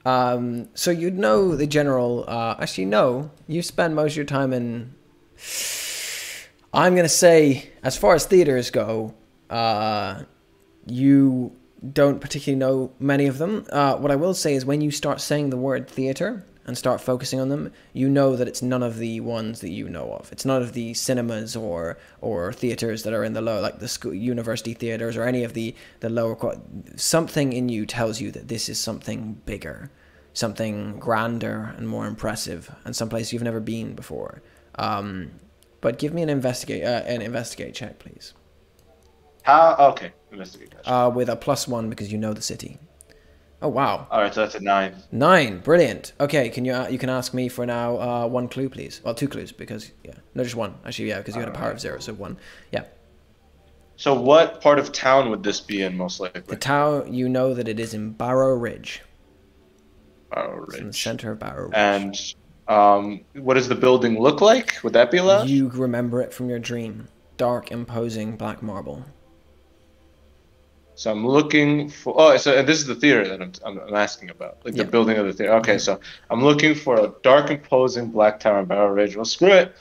So you'd know the general. Actually, no. You spend most of your time in. I'm gonna say, as far as theaters go, you don't particularly know many of them. What I will say is, when you start saying the word theater and start focusing on them, you know that it's none of the ones that you know of. It's none of the cinemas or theaters that are in the low, like the school, university theaters, or any of the lower. Something in you tells you that this is something bigger, something grander and more impressive, and someplace you've never been before. But give me an investigate check, please. Okay, investigate. With a +1 because you know the city. Oh wow! All right, so that's a 9. 9, brilliant. Okay, you can ask me for now 1 clue, please. Well, 2 clues because no, just 1 actually. Yeah, because you had a power of 0, so 1. Yeah. So what part of town would this be in, most likely? The town, you know that it is in Barrow Ridge. Barrow Ridge. It's in the center of Barrow Ridge. And what does the building look like? Would that be allowed? You remember it from your dream. Dark, imposing black marble. So I'm looking for. Oh, so and this is the theater that I'm asking about, like the building of the theater. Okay, so I'm looking for a dark, imposing black tower in Barrow Ridge. Well, screw it.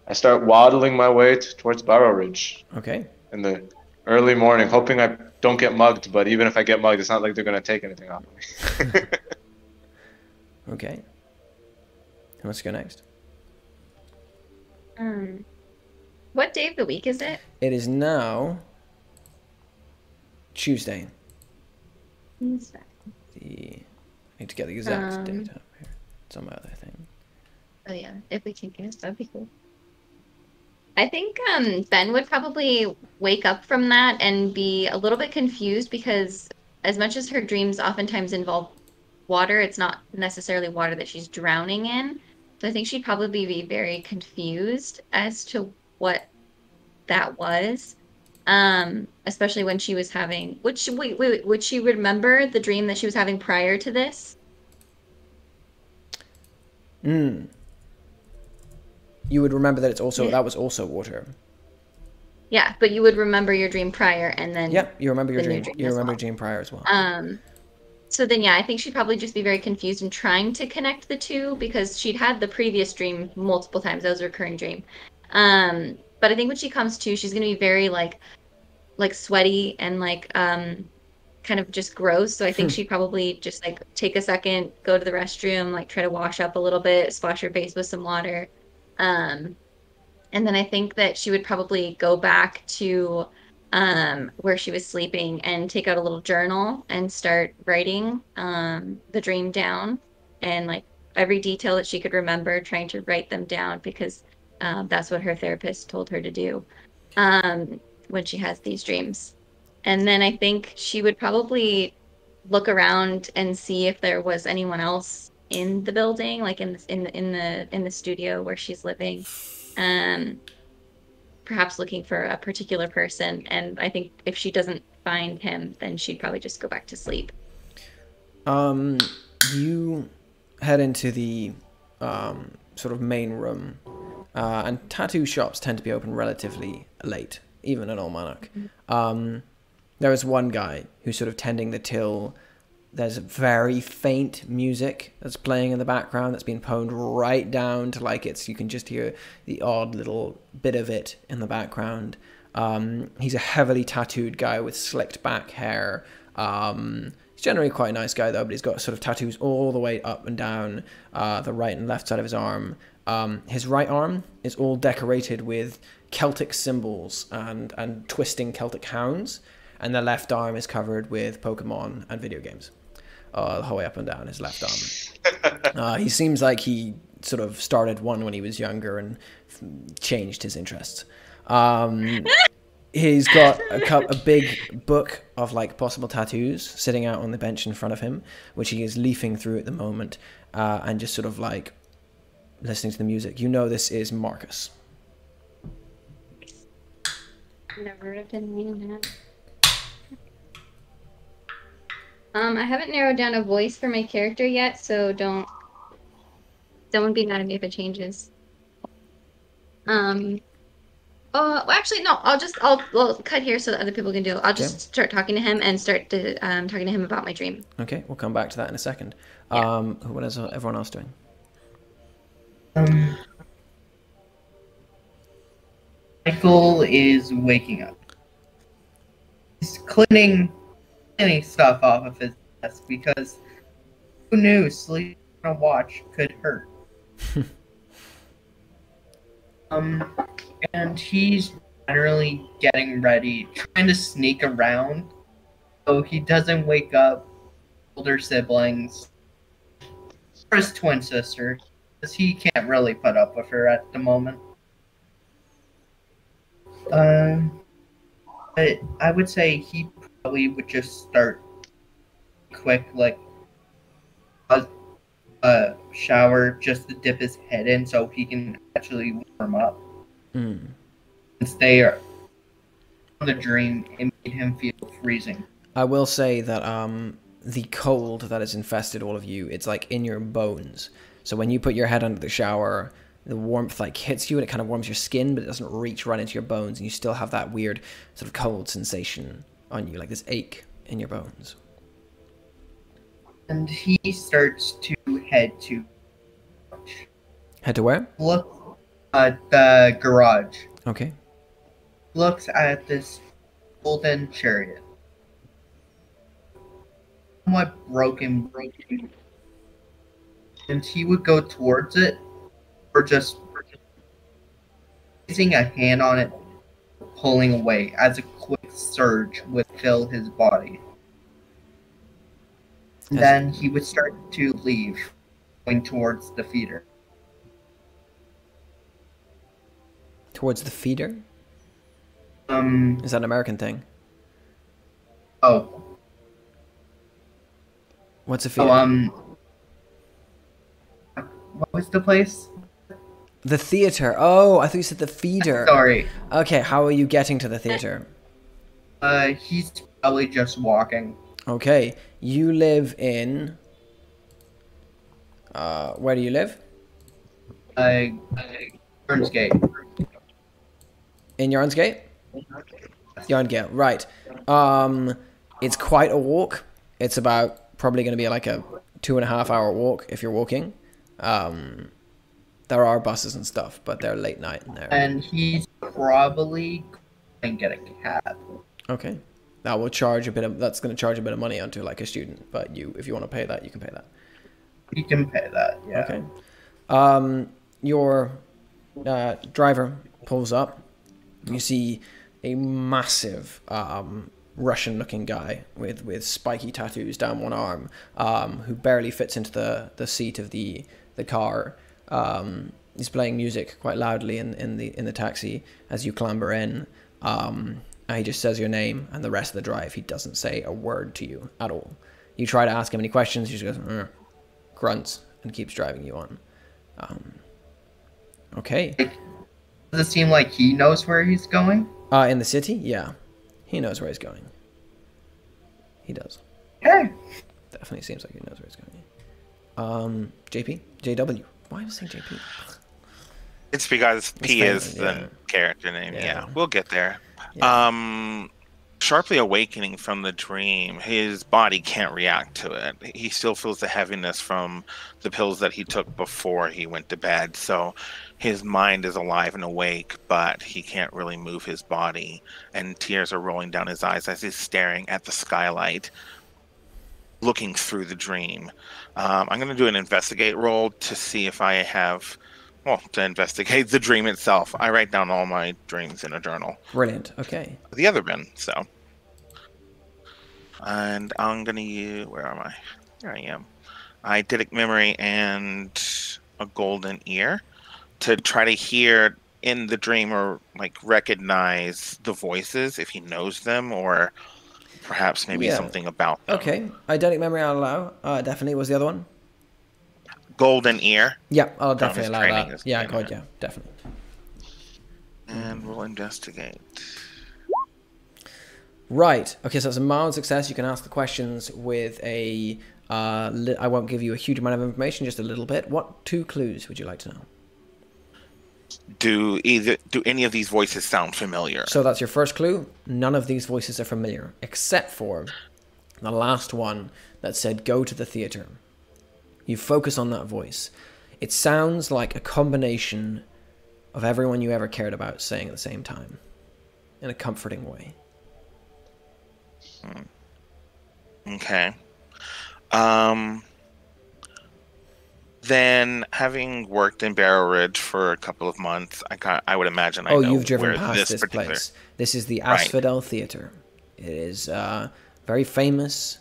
I start waddling my way towards Barrow Ridge. Okay. In the early morning, hoping I don't get mugged. But even if I get mugged, it's not like they're gonna take anything off of me. Okay. Who wants to go next? What day of the week is it? It is now Tuesday. I need to get the exact date up here. It's on my other thing. Oh yeah, if we can guess, that'd be cool. I think Ben would probably wake up from that and be a little bit confused because as much as her dreams oftentimes involve water, it's not necessarily water that she's drowning in. So I think she'd probably be very confused as to what that was. Especially when she was having, would she remember the dream that she was having prior to this? You would remember that that was also water. Yeah, but you would remember your dream prior, and then you remember your dream. You remember your dream prior as well. So then, I think she'd probably just be very confused and trying to connect the two because she'd had the previous dream multiple times. That was a recurring dream. But I think when she comes to, she's gonna be very like sweaty and kind of just gross. So I think she'd probably just take a second, go to the restroom, try to wash up a little bit, splash her face with some water. And then I think that she would probably go back to where she was sleeping and take out a little journal and start writing the dream down and every detail that she could remember, trying to write them down because that's what her therapist told her to do when she has these dreams. And then I think she would probably look around and see if there was anyone else in the building, in the studio where she's living, perhaps looking for a particular person. And I think if she doesn't find him, then she'd probably just go back to sleep. You head into the sort of main room, and tattoo shops tend to be open relatively late, even in Almanac. There is one guy who's sort of tending the till. There's very faint music that's playing in the background that's been toned right down to you can just hear the odd little bit of it in the background. He's a heavily tattooed guy with slicked back hair. He's generally quite a nice guy though, but he's got sort of tattoos all the way up and down the right and left side of his arm. His right arm is all decorated with Celtic symbols and twisting Celtic hounds, and the left arm is covered with Pokemon and video games. The whole way up and down his left arm. He seems like he sort of started one when he was younger and changed his interests. He's got a big book of possible tattoos sitting out on the bench in front of him, which he is leafing through at the moment, and just sort of listening to the music. You know this is Marcus. Never have been mean that. I haven't narrowed down a voice for my character yet, so don't be mad at me if it changes. Well, actually, no. I'll cut here so that other people can do it. I'll just start talking to him and start to talking to him about my dream. Okay, we'll come back to that in a second. Yeah. What is everyone else doing? Michael is waking up. He's cleaning stuff off of his desk because who knew sleep on a watch could hurt. And he's generally getting ready, trying to sneak around so he doesn't wake up older siblings or his twin sister, because he can't really put up with her at the moment. But I would say he probably would just start quick, like a shower just to dip his head in so he can actually warm up. And stay on the dream and made him feel freezing. I will say that the cold that has infested all of you, it's like in your bones. So when you put your head under the shower, the warmth like hits you and it kind of warms your skin, but it doesn't reach right into your bones, and you still have that weird sort of cold sensation on you, like this ache in your bones. And he starts to head to where? Look at the garage. Okay. Looks at this golden chariot. Somewhat broken. And he would go towards it, or just placing a hand on it, pulling away as a quick surge would fill his body. And then he would start to leave, going towards the feeder. Towards the feeder? Is that an American thing? Oh. What's a feeder? What was the place? The theater. Oh, I thought you said the feeder. Sorry. Okay, how are you getting to the theater? He's probably just walking. Okay, you live in... where do you live? Yearns Gate. In Yearns Gate? Yearns Gate, right. It's quite a walk. It's about probably going to be like a 2.5 hour walk if you're walking. There are buses and stuff, but they're late night. And he's probably going to get a cab. Okay. That will charge a bit of, that's going to charge a bit of money onto like a student, but if you want to pay that, you can pay that. You can pay that, yeah. Okay. Your driver pulls up. You see a massive Russian-looking guy with spiky tattoos down one arm, who barely fits into the seat of the car. He's playing music quite loudly in the taxi as you clamber in. He just says your name, and the rest of the drive, he doesn't say a word to you at all. You try to ask him any questions, he just goes, grunts, and keeps driving you on. Okay. Does it seem like he knows where he's going? In the city? Yeah. He knows where he's going. He does. Okay. Definitely seems like he knows where he's going. JP? JW? Why am I saying JP? It's because P is the character name. Yeah, we'll get there. Yeah. Sharply awakening from the dream, his body can't react to it. He still feels the heaviness from the pills that he took before he went to bed. So his mind is alive and awake, but he can't really move his body. And tears are rolling down his eyes as he's staring at the skylight, looking through the dream. I'm going to do an investigate roll to see if I have... Well, to investigate the dream itself. I write down all my dreams in a journal. Brilliant. Okay. The other bin, so. And I'm going to use... Where am I? Here I am. Eidetic memory and a golden ear to try to hear in the dream or like recognize the voices if he knows them, or perhaps maybe something about them. Okay. Eidetic memory I'll allow. Definitely. What's the other one? golden ear. Yeah, I'll From definitely his allow training that. as Yeah, DM. God, yeah, definitely. And we'll investigate. Right. Okay, so it's a mild success. You can ask the questions with a... I won't give you a huge amount of information, just a little bit. What 2 clues would you like to know? Do any of these voices sound familiar? So that's your first clue. None of these voices are familiar, except for the last one that said, go to the theater. You focus on that voice. It sounds like a combination of everyone you ever cared about saying at the same time, in a comforting way. Okay. Then, having worked in Barrow Ridge for a couple of months, I would imagine I know you've driven where past this particular... place. This is the Right. Asphodel Theater. It is very famous,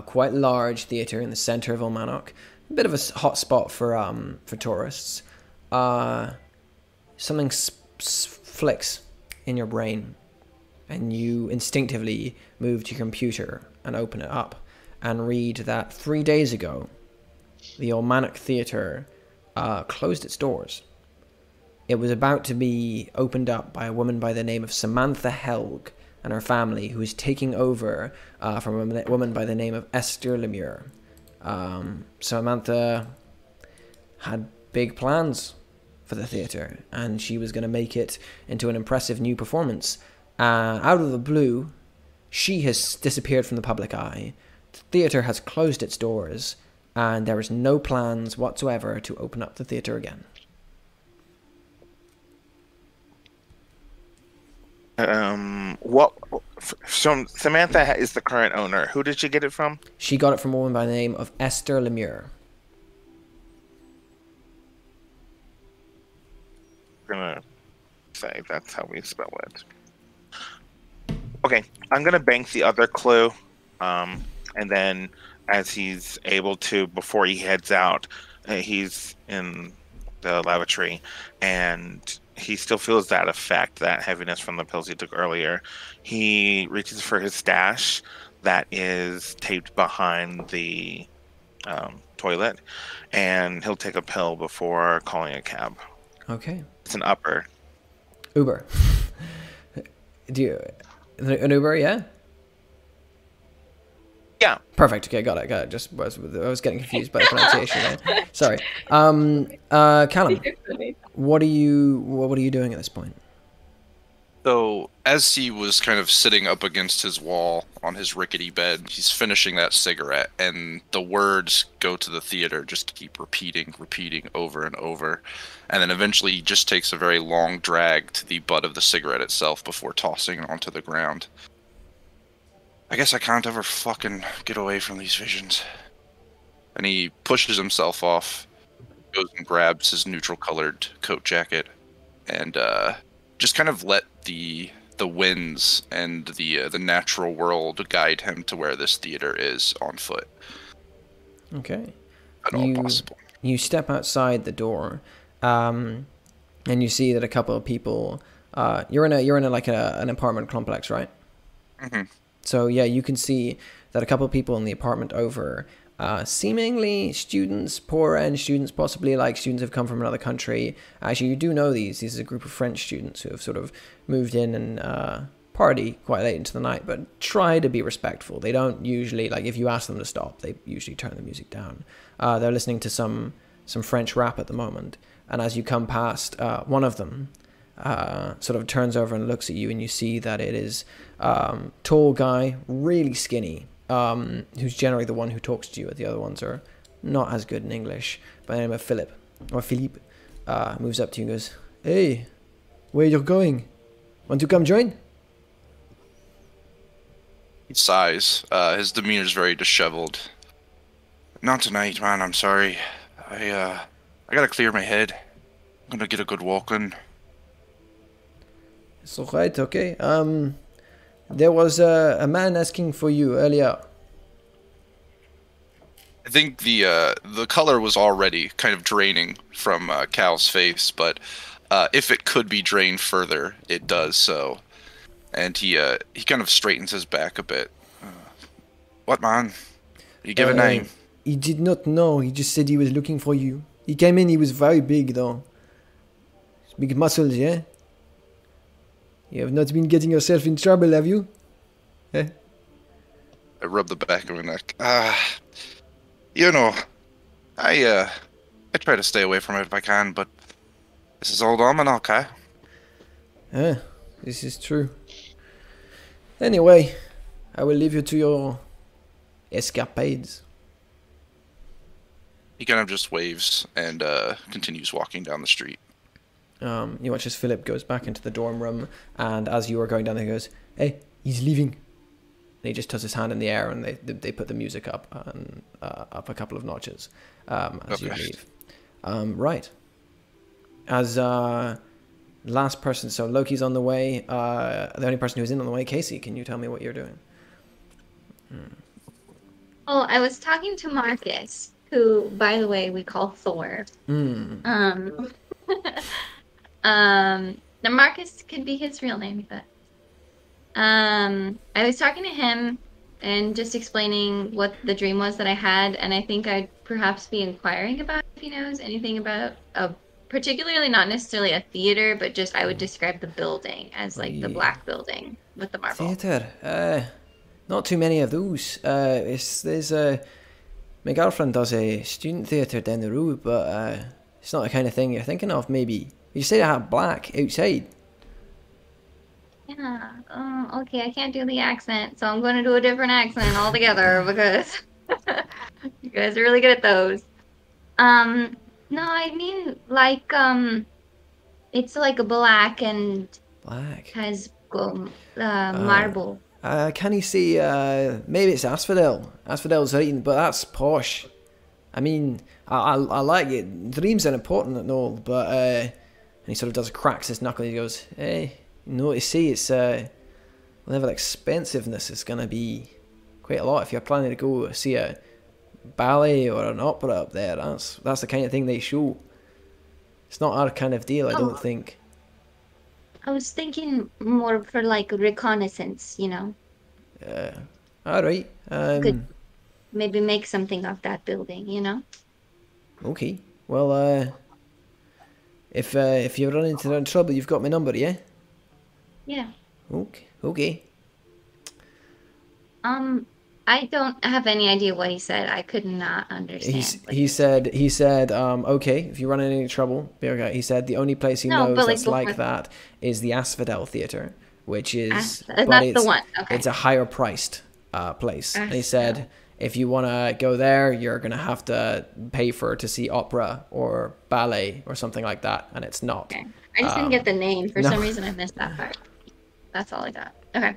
quite large theater in the center of Almanac. A bit of a hot spot for tourists. Something flicks in your brain, and you instinctively move to your computer and open it up and read that 3 days ago, the Almanac Theatre closed its doors. It was about to be opened up by a woman by the name of Samantha Helg and her family, who is taking over from a woman by the name of Esther Lemure. Samantha had big plans for the theatre, and she was going to make it into an impressive new performance. Out of the blue, she has disappeared from the public eye. The theatre has closed its doors, and there is no plans whatsoever to open up the theatre again. So Samantha is the current owner. Who did she get it from? She got it from a woman by the name of Esther Lemure. I'm gonna say that's how we spell it. Okay, I'm gonna bank the other clue, and then as he's able to, before he heads out, he's in the lavatory, and he still feels that effect, that heaviness from the pills he took earlier. He reaches for his stash that is taped behind the toilet, and he'll take a pill before calling a cab. Okay. It's an upper. Uber. An Uber, yeah? Yeah. Perfect. Okay, got it. Just I was getting confused by the pronunciation there. Sorry. Callum, what are you doing at this point? So, as he was kind of sitting up against his wall on his rickety bed, he's finishing that cigarette, and the words "go to the theater" just keep repeating over and over. And then eventually he just takes a very long drag to the butt of the cigarette itself before tossing it onto the ground. I guess I can't ever fucking get away from these visions. And he pushes himself off, goes and grabs his neutral-colored coat jacket, and just kind of let the winds and the natural world guide him to where this theater is on foot. Okay. At all possible. You step outside the door, and you see that a couple of people. You're in an apartment complex, right? Mm-hmm. So yeah, you can see that a couple of people in the apartment over, seemingly students, poor end students, possibly like students who've come from another country. Actually, you do know these. These are a group of French students who have sort of moved in and party quite late into the night, but try to be respectful. They don't usually, like, if you ask them to stop, they usually turn the music down. They're listening to some French rap at the moment, and as you come past, one of them sort of turns over and looks at you, and you see that it is tall guy, really skinny, who's generally the one who talks to you. The other ones are not as good in English. By the name of Philippe moves up to you and goes, "Hey, where you're going? Want to come join?" He sighs. His demeanor's very disheveled. Not tonight, man. I'm sorry. I gotta clear my head. I'm gonna get a good walk in. It's all right, okay. There was a man asking for you earlier. I think the color was already kind of draining from Cal's face, but if it could be drained further, it does so. And he kind of straightens his back a bit. What, man? You give a name. He did not know. He just said he was looking for you. He came in. He was very big, though. Big muscles, yeah? You have not been getting yourself in trouble, have you? Eh? I rub the back of my neck. You know, I try to stay away from it if I can, but this is old Almanac, eh? This is true. Anyway, I will leave you to your escapades. He kind of just waves and continues walking down the street. You watch as Philip goes back into the dorm room, and as you are going down there, he goes, "Hey, he's leaving." And he just does his hand in the air, and they put the music up and up a couple of notches as you leave. Right. As last person, so Loki's on the way. The only person who's in on the way, Casey. Can you tell me what you're doing? Oh, I was talking to Marcus, who, by the way, we call Thor. Now Marcus could be his real name, but I was talking to him and just explaining what the dream was that I had, and I think I'd perhaps be inquiring about if he knows anything about particularly not necessarily a theater, but just I would describe the building as like the black building with the marble. Theater? Not too many of those. My girlfriend does a student theater down the road, but it's not the kind of thing you're thinking of. Maybe you said I had black outside. Yeah. Okay. I can't do the accent, so I'm going to do a different accent altogether because you guys are really good at those. No, I mean like it's like a black and has marble. Can you see? Maybe it's asphodel. Asphodel's writing, but that's posh. I mean, I like it. Dreams are important and all, but and he sort of cracks his knuckle. He goes, "Hey, you know what you see? It's level expensiveness is gonna be quite a lot if you're planning to go see a ballet or an opera up there. That's the kind of thing they show. It's not our kind of deal, I don't think." I was thinking more for like reconnaissance, you know. All right. Could maybe make something of that building, you know. Okay. Well, if you run into trouble, you've got my number, yeah. Yeah. Okay. I don't have any idea what he said. I could not understand. He said, okay, if you run into any trouble, be okay. He said the only place he knows that's like that is the Asphodel Theatre, which is that's the one. Okay. It's a higher priced place. And he said if you want to go there, you're gonna have to pay to see opera or ballet or something like that, and it's not. Okay. I just didn't get the name for some reason. I missed that part. That's all I got. Okay.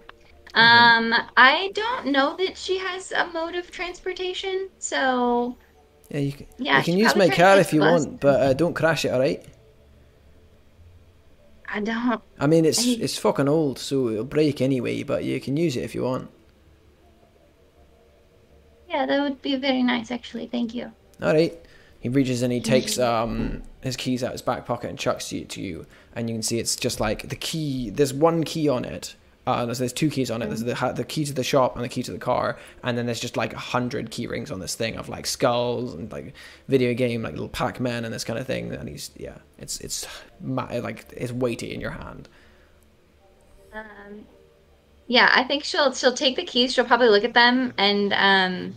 I don't know that she has a mode of transportation, so yeah, you can use my car if you want, but don't crash it, all right? I don't. I mean, it's fucking old, so it'll break anyway, but you can use it if you want. Yeah, that would be very nice, actually. Thank you. All right. He reaches and he takes his keys out of his back pocket and chucks it to you, and you can see it's just like the key. There's one key on it. There's two keys on it. There's the key to the shop and the key to the car, and then there's just like 100 key rings on this thing of like skulls and like video game, like little Pac-Man and this kind of thing. And it's weighty in your hand. Yeah, I think she'll take the keys. She'll probably look at them and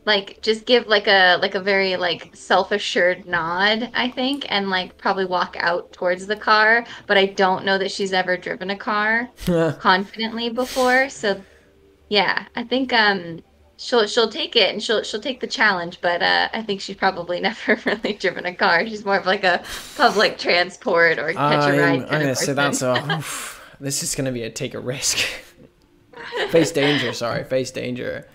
like just give like a very like self-assured nod, I think, and like probably walk out towards the car. But I don't know that she's ever driven a car confidently before. So yeah, I think she'll take it and she'll take the challenge. But I think she's probably never really driven a car. She's more of like a public transport or catch a ride. I'm gonna say that's this is gonna be a take a risk. Face danger. Face danger.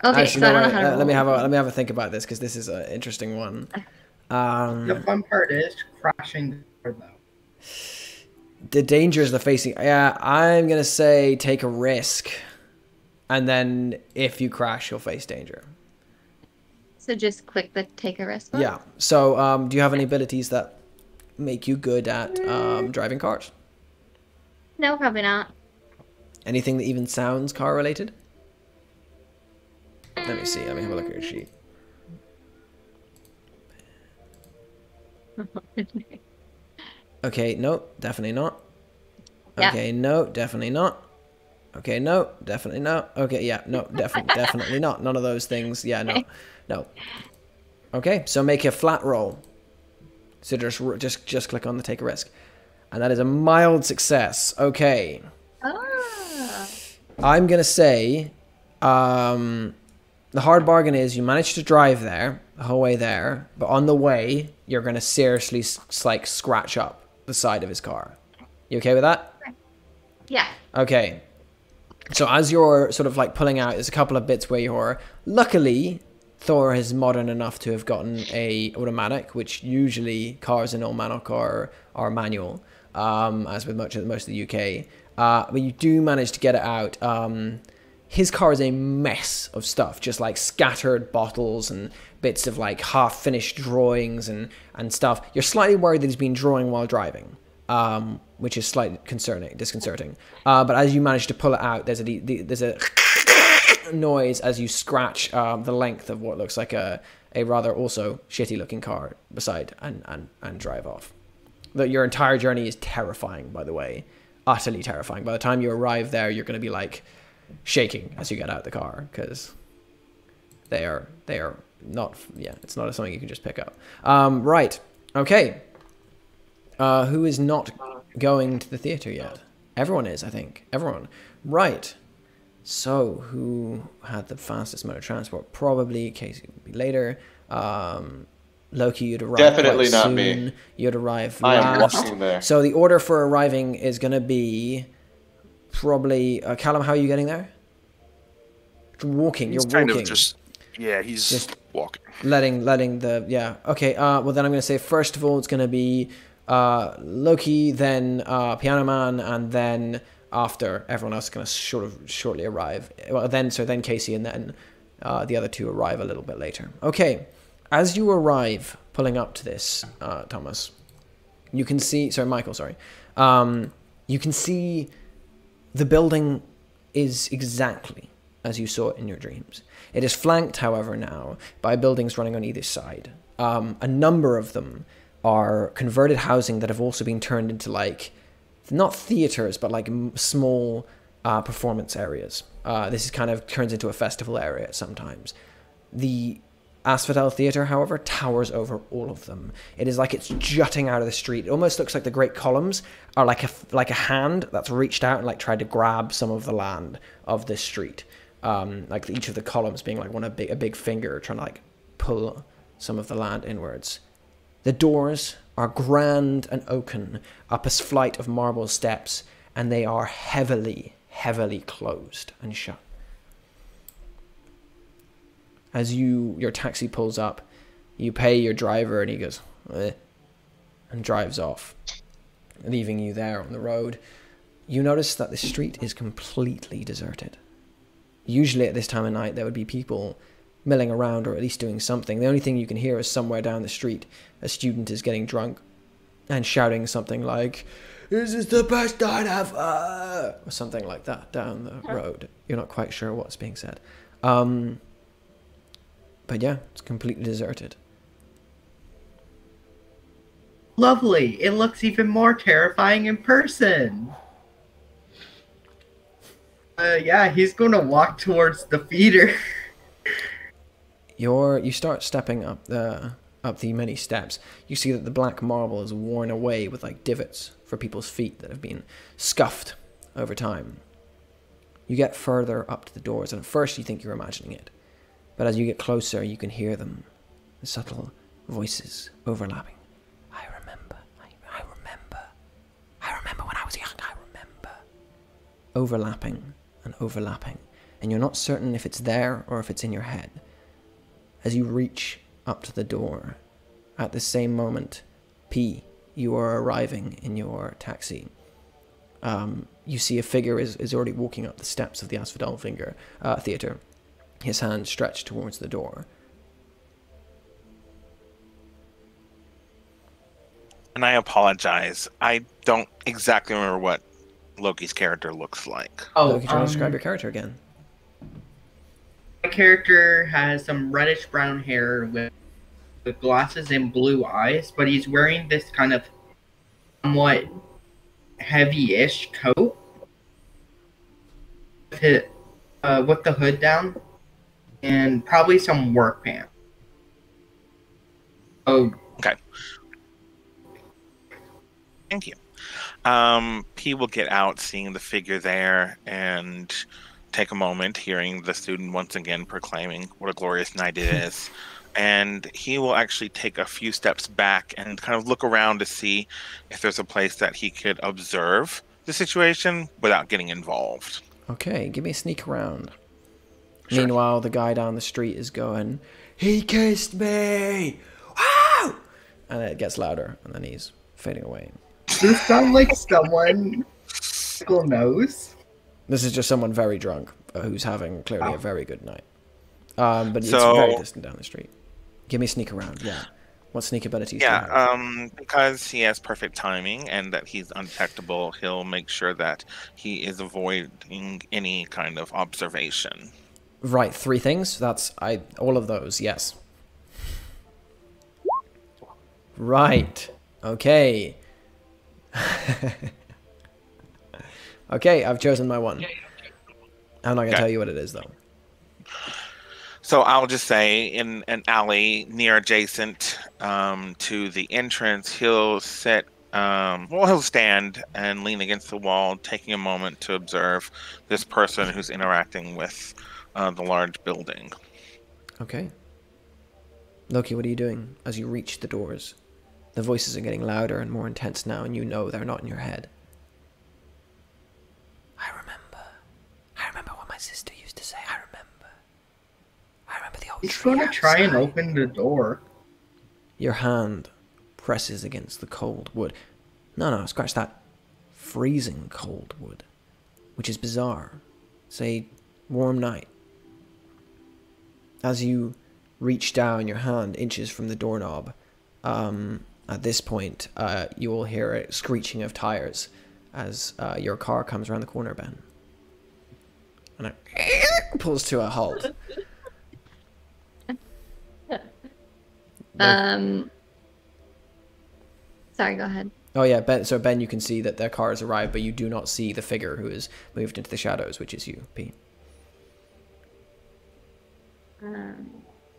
Okay, actually, so I don't know how to let me have a think about this because this is an interesting one. The fun part is crashing the car, though. The danger is the facing. Yeah, I'm gonna say take a risk, and then if you crash, you'll face danger. So just click the take a risk button? Yeah. So, do you have any abilities that make you good at driving cars? No, probably not. Anything that even sounds car related? Let me see. Let me have a look at your sheet. Okay, no, definitely not. Yeah. Okay, no, definitely not. Okay, no, definitely not. Okay, yeah, no, definitely not. None of those things. Yeah, no. Okay, so make a flat roll. So just click on the take a risk, and that is a mild success. Okay, Ah. I'm gonna say, the hard bargain is you managed to drive there the whole way there, but on the way you're gonna seriously like scratch up the side of his car. You okay with that? Yeah. Okay. So as you're sort of like pulling out, there's a couple of bits where you're... Luckily, Thor is modern enough to have gotten a automatic, which usually cars in Almanac are manual, as with most of the UK. But you do manage to get it out. His car is a mess of stuff, just like scattered bottles and bits of like half-finished drawings and stuff. You're slightly worried that he's been drawing while driving. Which is slightly disconcerting. But as you manage to pull it out, there's a noise as you scratch the length of what looks like a rather also shitty looking car beside and drive off. Your entire journey is terrifying, by the way, utterly terrifying. By the time you arrive there, you're going to be like shaking as you get out of the car because they are not. Yeah, it's not something you can just pick up. Right. Okay. Who is not going to the theater yet? Everyone is, I think. Everyone. Right. So, who had the fastest mode of transport? Probably Casey would be later. Loki, you'd arrive Definitely quite not soon. me. You'd arrive I am last. walking there. So the order for arriving is going to be probably... Callum, how are you getting there? Walking. He's You're kind walking. of just... Yeah, he's Just walking. letting the... Yeah. Okay. Well, then I'm going to say, first of all, it's going to be... Loki, then Piano Man, and then after everyone else is going to shortly arrive. Well, then Casey, and then the other two arrive a little bit later. Okay, as you arrive, pulling up to this, Thomas, you can see. Sorry, Michael. Sorry, you can see the building is exactly as you saw it in your dreams. It is flanked, however, now by buildings running on either side. A number of them are converted housing that have also been turned into like, not theaters, but like small performance areas. This is kind of turns into a festival area sometimes. The Asphodel Theatre, however, towers over all of them. It is like it's jutting out of the street. It almost looks like the great columns are like a hand that's reached out and like tried to grab some of the land of this street. Like each of the columns being like a big finger trying to like pull some of the land inwards. The doors are grand and oaken up a flight of marble steps, and they are heavily, heavily closed and shut. As your taxi pulls up, you pay your driver, and he goes, and drives off, leaving you there on the road. You notice that the street is completely deserted. Usually at this time of night, there would be people milling around or at least doing something. The only thing you can hear is somewhere down the street, a student is getting drunk and shouting something like, "This is the best night ever," or something like that down the road. You're not quite sure what's being said. But yeah, it's completely deserted. Lovely. It looks even more terrifying in person. Yeah, he's going to walk towards the feeder. You start stepping up the many steps. You see that the black marble is worn away with like divots for people's feet that have been scuffed over time. You get further up to the doors, and at first you think you're imagining it. But as you get closer, you can hear them. The subtle voices overlapping. I remember when I was young, I remember. Overlapping and overlapping. And you're not certain if it's there or if it's in your head. As you reach up to the door, at the same moment, P, you are arriving in your taxi. You see a figure is already walking up the steps of the Asphodel Theatre, his hand stretched towards the door. And I apologize. I don't exactly remember what Loki's character looks like. Loki, try to describe your character again. My character has some reddish brown hair with glasses and blue eyes, but he's wearing this kind of somewhat heavy-ish coat with the hood down and probably some work pants. Oh, Okay. Thank you. P will get out, seeing the figure there, and take a moment, hearing the student once again proclaiming what a glorious night it is. And he will actually take a few steps back and kind of look around to see if there's a place that he could observe the situation without getting involved. Okay, give me a sneak around. Sure. Meanwhile, the guy down the street is going, "He kissed me! Wow!" And it gets louder, and then he's fading away. does this sound like someone Michael knows? This is just someone very drunk who's having clearly a very good night. But it's So- very distant down the street. Give me a sneak around, yeah. What sneak abilities do you have? Yeah, because he has perfect timing and that he's undetectable, he'll make sure that he is avoiding any kind of observation. Right, 3 things. All of those, yes. Right. Okay. Okay, I've chosen my one. I'm not going to tell you what it is, though. So I'll just say in an alley near adjacent to the entrance, he'll he'll stand and lean against the wall, taking a moment to observe this person who's interacting with the large building. Okay. Loki, what are you doing as you reach the doors? The voices are getting louder and more intense now, and you know they're not in your head. I remember what my sister used to say. I remember the old He's tree going to try and outside. open the door. Your hand presses against the cold wood. No, scratch that. Freezing cold wood. Which is bizarre. It's a warm night. As you reach down, your hand inches from the doorknob. At this point, you will hear a screeching of tires as your car comes around the corner, Ben. And it pulls to a halt. Sorry, go ahead. Oh yeah, Ben. So Ben, you can see that their car has arrived, but you do not see the figure who has moved into the shadows, which is you, P.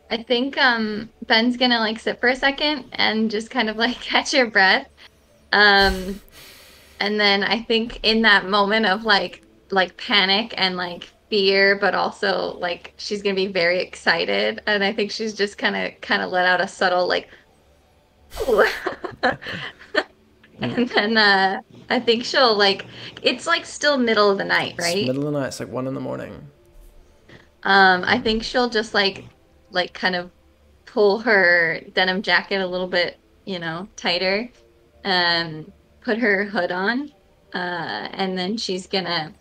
I think Ben's gonna like sit for a second and just kind of like catch her breath. And then I think in that moment of like panic and like fear, but also like she's gonna be very excited, and I think she's just kind of let out a subtle like ooh. And then I think she'll like, it's like still middle of the night, right? It's middle of the night. It's like 1 a.m. I think she'll just like kind of pull her denim jacket a little bit, tighter, and put her hood on, and then she's gonna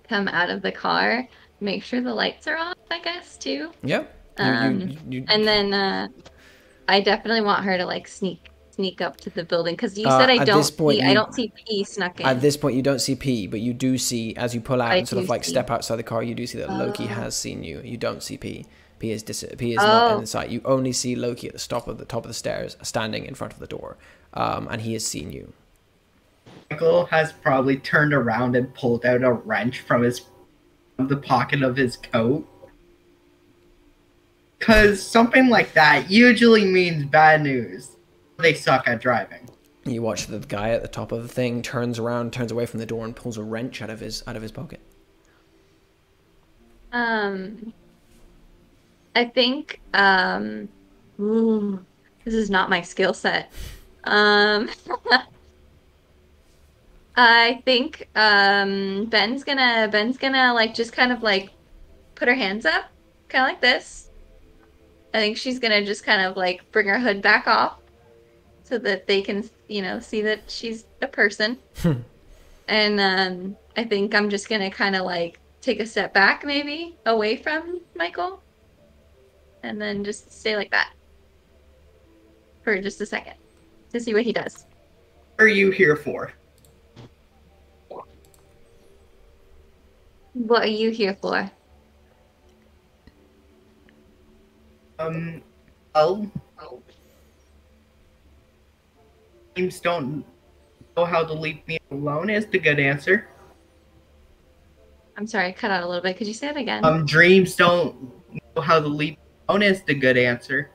come out of the car, make sure the lights are off, I guess, too. Yep. And then I definitely want her to like sneak up to the building, because you said I don't see P snuck in. At this point, you don't see P, but you do see, as you pull out and sort of like see. step outside the car, you do see that Loki has seen you. You don't see P. P is not in sight. You only see Loki at the top of the stairs, standing in front of the door, and he has seen you. Michael has probably turned around and pulled out a wrench from the pocket of his coat. Because something like that usually means bad news. They suck at driving. You watch the guy at the top of the thing turns around, turns away from the door, and pulls a wrench out of his pocket. I think this is not my skill set. I think Ben's gonna like just kind of like put her hands up, kind of like this. I think she's gonna just kind of like bring her hood back off so that they can, see that she's a person. And I think I'm just gonna kind of like take a step back, maybe away from Michael, and then just stay like that for just a second to see what he does. What are you here for? What are you here for? Well, dreams don't know how to leave me alone is the good answer. I'm sorry, I cut out a little bit. Could you say it again? Dreams don't know how to leave me alone is the good answer.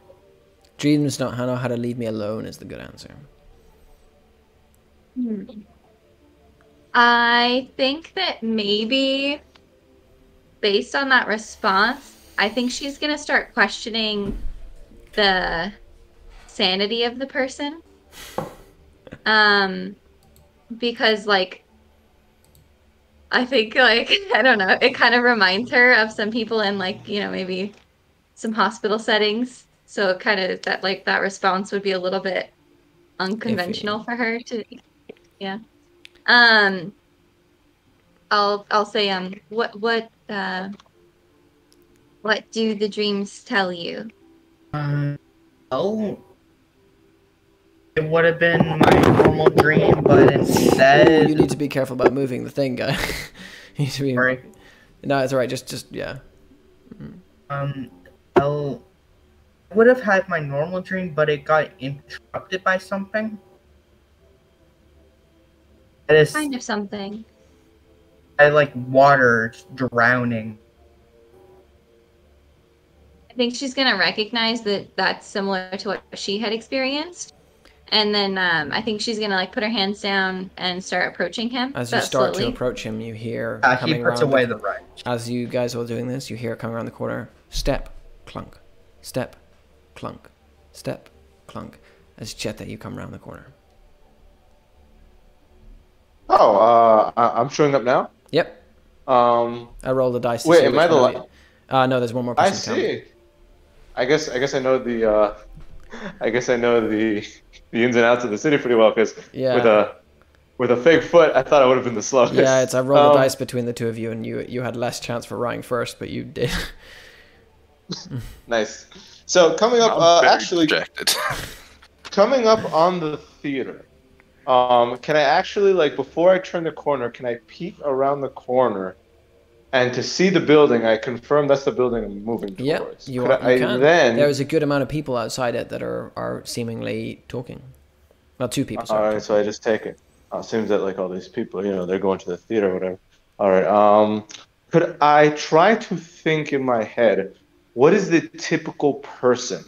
Dreams don't know how to leave me alone is the good answer. I think that maybe based on that response, I think she's going to start questioning the sanity of the person. Because, like, I think, like, I don't know, it kind of reminds her of some people in, like, you know, maybe some hospital settings. So it kind of, that, like, that response would be a little bit unconventional for her to, yeah. I'll say, what do the dreams tell you? Well, it would have been my normal dream, but instead... You need to be careful about moving the thing, guy. You need to be... Sorry. No, it's alright, just, yeah. Well, I would have had my normal dream, but it got interrupted by something. It is Kind of something. like water drowning. I think she's going to recognize that that's similar to what she had experienced. And then I think she's going to like put her hands down and start approaching him. As you start to approach him, you hear He coming puts around away the wrench. As you guys are doing this, you hear coming around the corner, step, clunk, step, clunk, step, clunk, as Jetta, you come around the corner. Oh, I'm showing up now? Yep. I roll the dice. Wait, am I the no, there's one more person. I see. I guess I know the the ins and outs of the city pretty well, because with a fake foot, I thought I would have been the slowest. Yeah, I rolled the dice between the two of you, and you had less chance for riding first, but you did. Nice. So coming up, coming up on the theater. Can I actually, like, before I turn the corner, can I peek around the corner, and to see the building, I confirm that's the building I'm moving towards? Yeah, you can. There's a good amount of people outside it that are seemingly talking. Well, two people. All right, so I just take it. It seems that, like, all these people, you know, they're going to the theater or whatever. All right. Could I try to think in my head, what is the typical person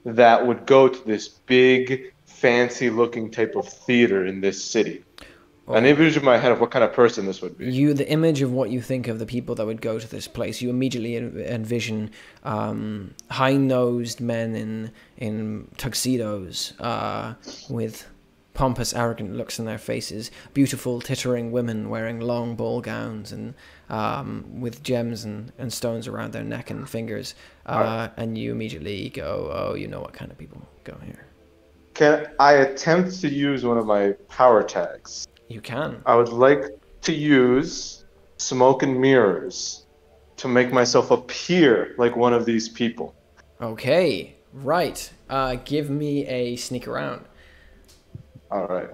that would go to this big, fancy-looking type of theater in this city? An image in my head of what kind of person this would be. The image of what you think of the people that would go to this place, you immediately envision high-nosed men in tuxedos with pompous, arrogant looks in their faces, beautiful, tittering women wearing long ball gowns and with gems and stones around their neck and fingers, and you immediately go, oh, you know what kind of people go here. Can I attempt to use one of my power tags? You can. I would like to use smoke and mirrors to make myself appear like one of these people. Okay, right. Give me a sneak around. All right.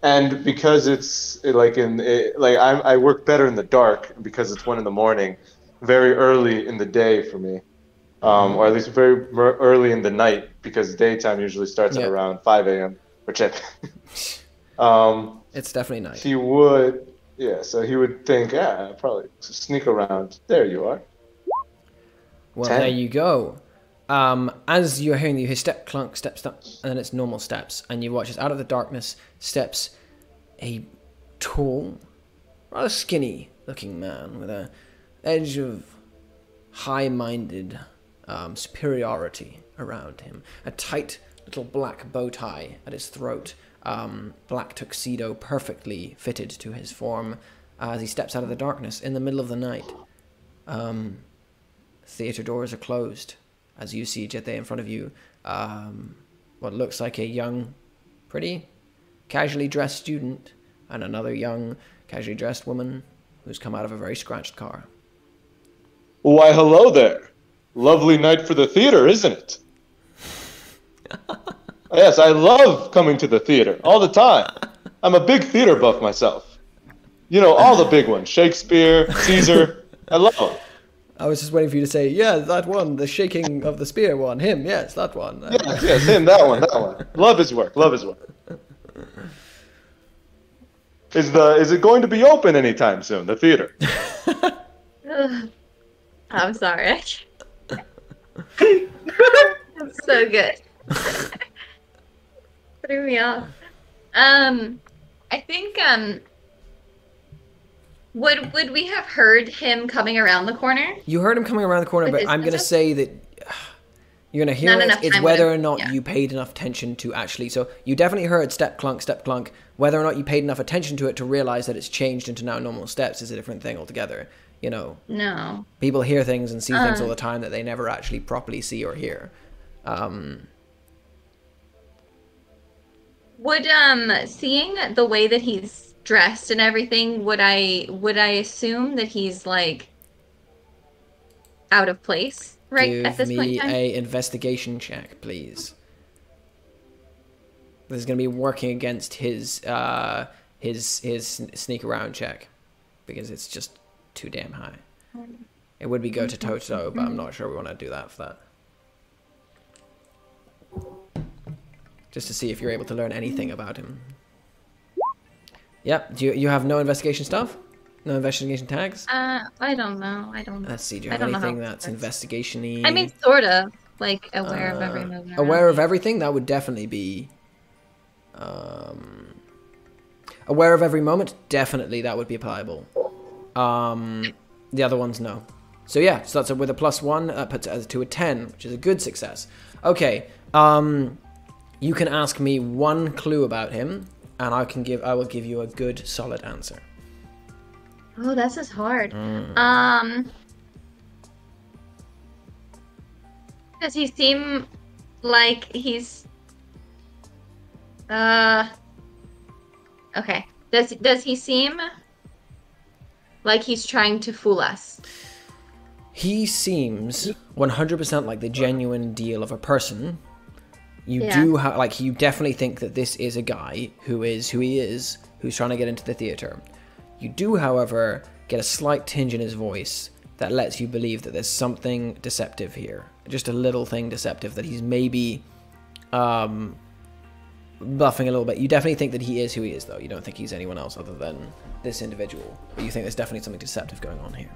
And because it's like I work better in the dark because it's 1 a.m, very early in the day for me. Or at least very early in the night, because daytime usually starts at around 5 a.m. which it's definitely night. He would, so he would think, probably sneak around. There you are. Well, 10. There you go. As you're hearing, you hear step, clunk, step, step, and then it's normal steps, and you watch as out of the darkness steps a tall, rather skinny-looking man with an edge of high-minded superiority around him. A tight little black bow tie at his throat, black tuxedo perfectly fitted to his form as he steps out of the darkness in the middle of the night. Theater doors are closed as you see Jete in front of you. What looks like a young, pretty, casually dressed student and another young, casually dressed woman who's come out of a very scratched car. Why, hello there. Lovely night for the theater, isn't it? Yes, I love coming to the theater all the time. I'm a big theater buff myself. You know, all the big ones. Shakespeare, Caesar, Hello. I was just waiting for you to say, yeah, that one, the shaking of the spear one. Him, yes, that one. Yes, him, that one. Love his work. Is it going to be open anytime soon, the theater? I'm sorry. That's so good. Threw me off. I think would we have heard him coming around the corner? You heard him coming around the corner, but I'm going to say that you're going to hear it. It's whether or not you paid enough attention to actually. So you definitely heard step clunk. Whether or not you paid enough attention to it to realize that it's changed into now normal steps is a different thing altogether. You know. No. People hear things and see things all the time that they never actually properly see or hear. Would seeing the way that he's dressed and everything, would I assume that he's like out of place at this point in time? Give me a investigation check, please. This is going to be working against his sneak around check because it's just too damn high. It would be go to toe, but I'm not sure we want to do that for that. Just to see if you're able to learn anything about him. Yep. Do you have no investigation stuff? No investigation tags? I don't know. Let's see. Do you have anything that's investigation-y? I mean, sort of. Like, aware of every movement. Aware of everything? That would definitely be... aware of every moment? Definitely that would be applicable. The other ones, no. So yeah, so that's with a +1, that puts it to a 10, which is a good success. Okay, you can ask me one clue about him, and I will give you a good, solid answer. Oh, that's just hard. Does he seem like he's... Okay. Does he seem like he's trying to fool us? He seems 100% like the genuine deal of a person. You definitely think that this is a guy who is who he is, who's trying to get into the theater. You do, however, get a slight tinge in his voice that lets you believe that there's something deceptive here. Just a little thing deceptive that he's maybe bluffing a little bit. You definitely think that he is who he is, though. You don't think he's anyone else other than this individual. But you think there's definitely something deceptive going on here.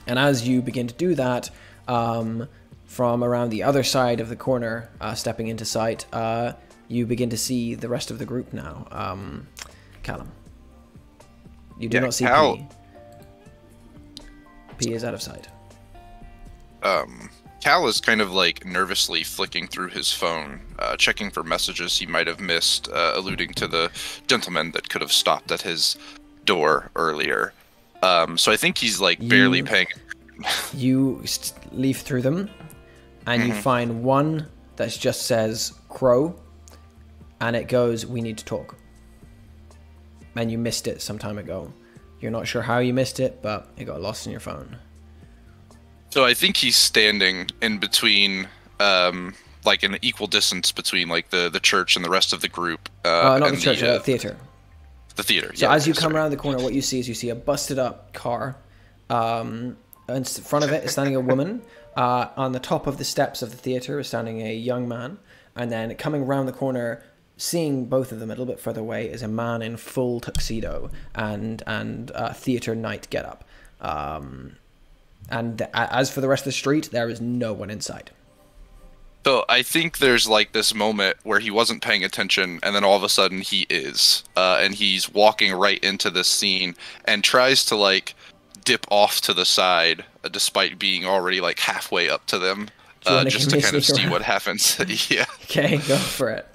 And as you begin to do that, from around the other side of the corner, stepping into sight, you begin to see the rest of the group now. Callum. You do not see P. P is out of sight. Cal is kind of like nervously flicking through his phone, checking for messages he might have missed, alluding to the gentleman that could have stopped at his door earlier. So I think he's like barely paying. You leaf through them, and you find one that just says Crow, and it goes, "We need to talk." And you missed it some time ago. You're not sure how you missed it, but it got lost in your phone. So I think he's standing in between, like an equal distance between like the church and the rest of the group. Not the church, the theater. The theater. So as you come around the corner, what you see is you see a busted up car. In front of it is standing a woman. On the top of the steps of the theater is standing a young man. And then coming around the corner, seeing both of them a little bit further away, is a man in full tuxedo and theater night getup. And as for the rest of the street, there is no one inside. So I think there's like this moment where he wasn't paying attention, and then all of a sudden he is, and he's walking right into this scene and tries to like dip off to the side, despite being already like halfway up to them, just to kind of see what happens. Yeah. Okay, go for it.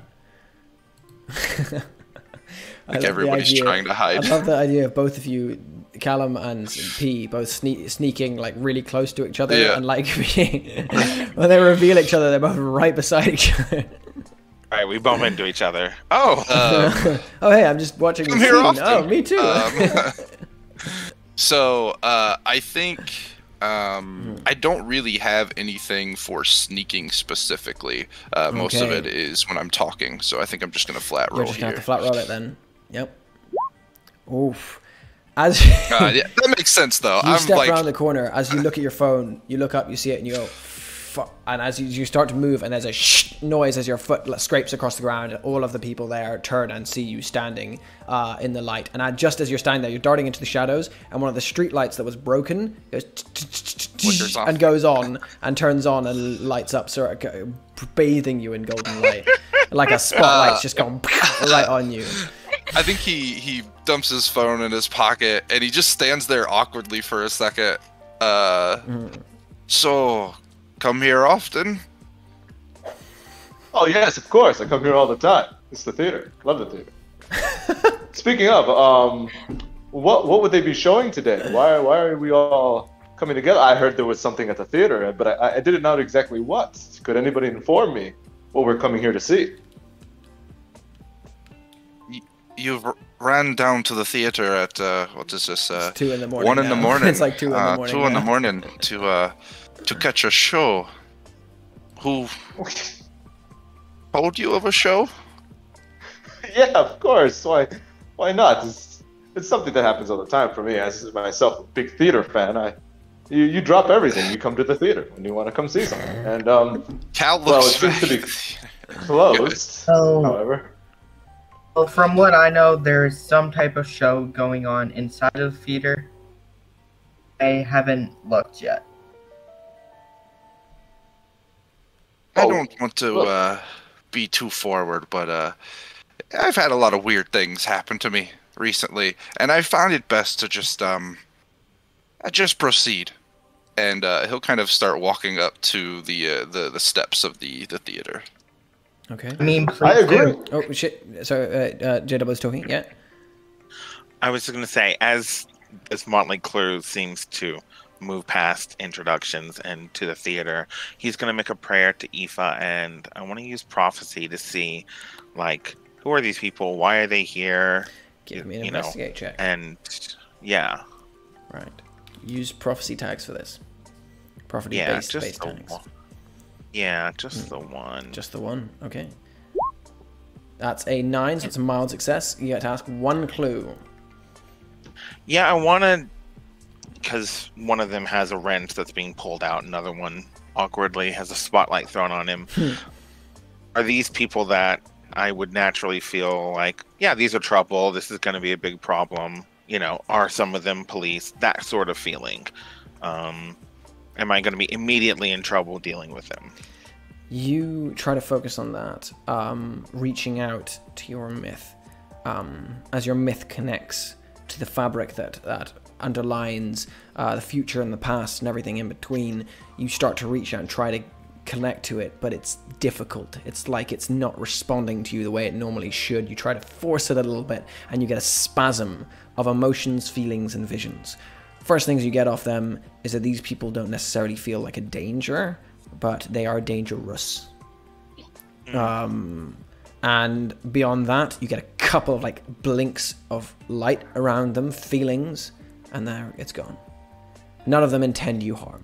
Like everybody's trying to hide. I love the idea of both of you, Callum and P, both sneaking like really close to each other, and like being, when they reveal each other, they're both right beside each other. All right, we bump into each other. Oh, oh hey, I'm just watching the scene. Often. Oh, me too. So I think I don't really have anything for sneaking specifically. Most of it is when I'm talking, so I think I'm just gonna flat roll. You're just gonna have to flat roll it then. Yep. Oof. As Yeah, that makes sense though. you I'm step like, around the corner, as you look at your phone, you look up, you see it, and you go, fuck. And as you start to move, and there's a noise as your foot scrapes across the ground, all of the people there turn and see you standing in the light. And just as you're standing there, you're darting into the shadows, and one of the street lights that was broken goes and goes on and turns on and lights up, sort of bathing you in golden light, like a spotlight's just gone right on you. I think he dumps his phone in his pocket and he just stands there awkwardly for a second. So, come here often? Oh yes, of course. I come here all the time. It's the theater. Love the theater. Speaking of, what would they be showing today? Why are we all coming together? I heard there was something at the theater, but I didn't know exactly what. Could anybody inform me what we're coming here to see? You've ran down to the theater at what is this? It's 2 in the morning. 1 in the morning. It's like 2 in the morning. 2 in the morning to catch a show. Who told you of a show? Yeah, of course. Why not? It's something that happens all the time for me. As myself, a big theater fan, you drop everything. You come to the theater when you want to come see something. And Cal well, it looks seems to be closed. However. Well, from what I know, there's some type of show going on inside of the theater. I haven't looked yet. I don't want to be too forward, but I've had a lot of weird things happen to me recently, and I found it best to just proceed. And he'll kind of start walking up to the steps of the theater. Okay. I mean, I agree. do. Oh shit! So Jada was talking. Yeah. I was just gonna say, as this motley crew seems to move past introductions and to the theater, he's gonna make a prayer to Aoife, and I want to use prophecy to see, like, who are these people? Why are they here? Give me an investigate check. And yeah, Right. Use prophecy tags for this. Prophecy yeah, based just the tags. one. Yeah, just the one. Just the one. Okay. That's a 9, so it's a mild success. You get to ask 1 clue. Yeah, I want to, because one of them has a wrench that's being pulled out, another one awkwardly has a spotlight thrown on him. Are these people that I would naturally feel like, yeah, these are trouble, this is going to be a big problem, you know, are some of them police, that sort of feeling. Am I going to be immediately in trouble dealing with them? You try to focus on that, reaching out to your myth. As your myth connects to the fabric that underlines the future and the past and everything in between, you start to reach out and try to connect to it, but it's difficult. It's like it's not responding to you the way it normally should. You try to force it a little bit, and you get a spasm of emotions, feelings, and visions. First things you get off them is that these people don't necessarily feel like a danger, but they are dangerous. And beyond that, you get a couple of like blinks of light around them, feelings, and there it's gone. None of them intend you harm.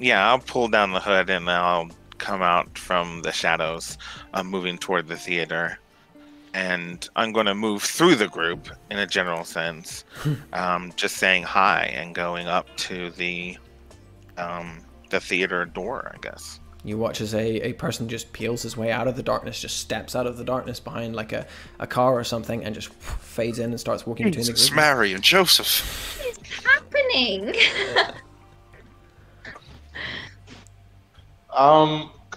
Yeah, I'll pull down the hood and I'll come out from the shadows, moving toward the theater. And I'm going to move through the group in a general sense, just saying hi and going up to the theater door, I guess. You watch as a person just peels his way out of the darkness, just steps out of the darkness behind like a car or something, and just fades in and starts walking between the It's group. Mary and Joseph. What is happening?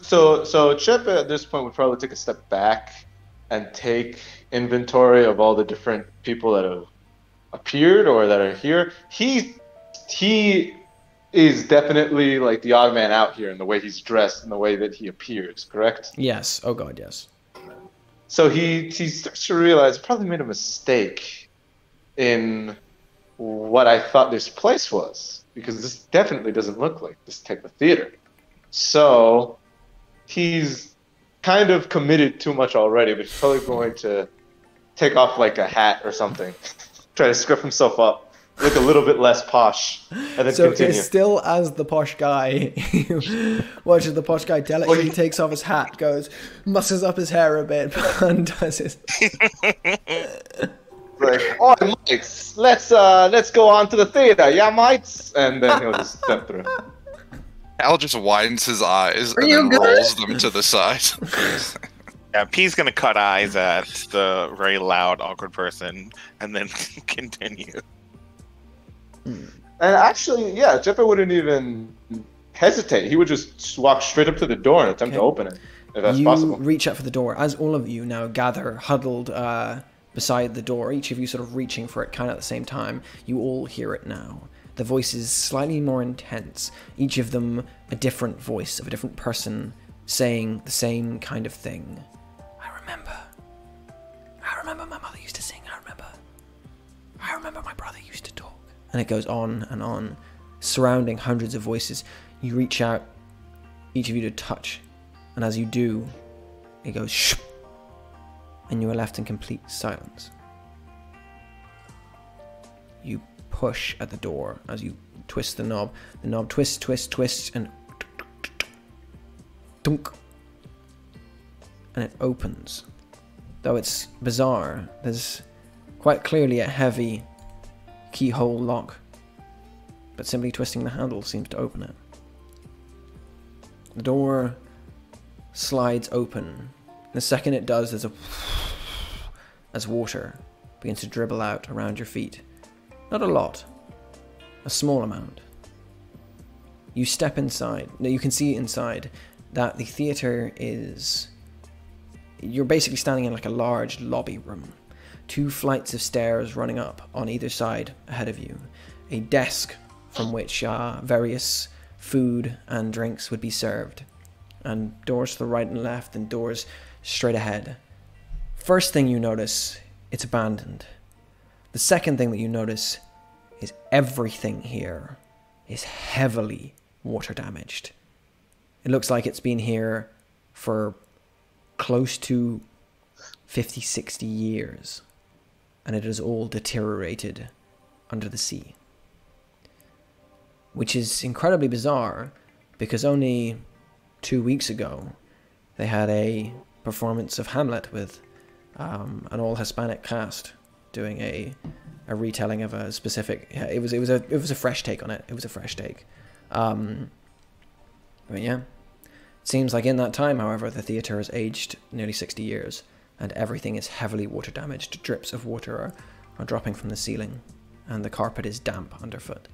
So Chip at this point would probably take a step back and take inventory of all the different people that have appeared or that are here. He is definitely like the odd man out here in the way he's dressed and the way that he appears, correct? Yes. Oh god, yes. So he starts to realize I probably made a mistake in what I thought this place was, because this definitely doesn't look like this type of theater. So he's kind of committed too much already, but he's probably going to take off like a hat or something, try to scruff himself up, look a little bit less posh, and then So continue. it's still as the posh guy watches the posh guy delicately takes off his hat, goes, musses up his hair a bit, and does his... like, "Oh, mates, let's go on to the theater, yeah, mates." And then he'll just step through. Al just widens his eyes and you then good? rolls them to the side. Yeah, P's gonna cut eyes at the very loud, awkward person, and then continue. And actually, yeah, Jeffrey wouldn't even hesitate. He would just walk straight up to the door and attempt to open it, if that's possible. You reach up for the door. As all of you now gather, huddled beside the door, each of you sort of reaching for it kind of at the same time, you all hear it now. The voice is slightly more intense, each of them a different voice of a different person saying the same kind of thing. I remember my mother used to sing, I remember my brother used to talk. And it goes on and on, surrounding hundreds of voices. You reach out, each of you to touch, and as you do, it goes shh, and you are left in complete silence. You push at the door as you twist the knob. The knob twists, and dunk, and it opens. Though it's bizarre, there's quite clearly a heavy keyhole lock, but simply twisting the handle seems to open it. The door slides open. The second it does, there's as water begins to dribble out around your feet. Not a lot, a small amount. You step inside. Now you can see inside that the theater is... You're basically standing in like a large lobby room. 2 flights of stairs running up on either side ahead of you. A desk from which various food and drinks would be served. And doors to the right and left and doors straight ahead. First thing you notice, it's abandoned. The second thing that you notice is everything here is heavily water damaged. It looks like it's been here for close to 50, 60 years, and it has all deteriorated under the sea. Which is incredibly bizarre, because only 2 weeks ago they had a performance of Hamlet with an all-Hispanic cast doing a retelling of a specific... It was a fresh take on it. It was a fresh take. But yeah. It seems like in that time, however, the theatre has aged nearly 60 years, and everything is heavily water damaged. Drips of water are dropping from the ceiling, and the carpet is damp underfoot.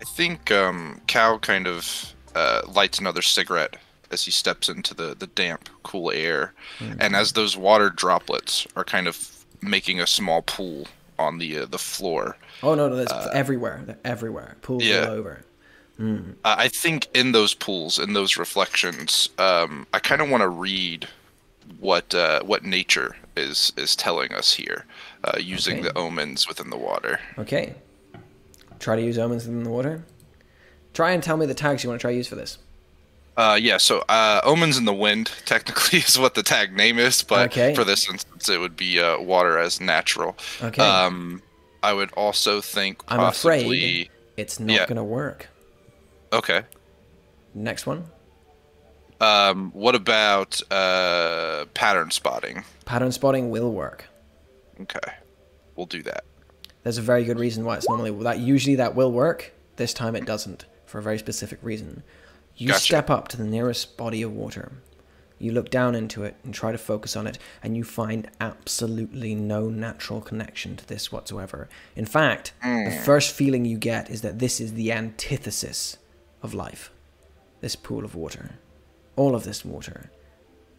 I think Cal kind of lights another cigarette as he steps into the damp, cool air. And as those water droplets are kind of making a small pool on the floor. Oh, no, that's everywhere. They're everywhere. Pools all over. I think in those pools, in those reflections, I kind of want to read what nature is telling us here, using the omens within the water. Okay. Try to use omens within the water. Try and tell me the tags you want to try to use for this. So omens in the wind technically is what the tag name is, but for this instance it would be water as natural. Okay. I would also think possibly... I'm afraid it's not going to work. Okay. Next one. What about pattern spotting? Pattern spotting will work. Okay. We'll do that. There's a very good reason why it's normally... Usually that will work. This time it doesn't, for a very specific reason. You step up to the nearest body of water. You look down into it and try to focus on it, and you find absolutely no natural connection to this whatsoever. In fact, the first feeling you get is that this is the antithesis of life. This pool of water. All of this water.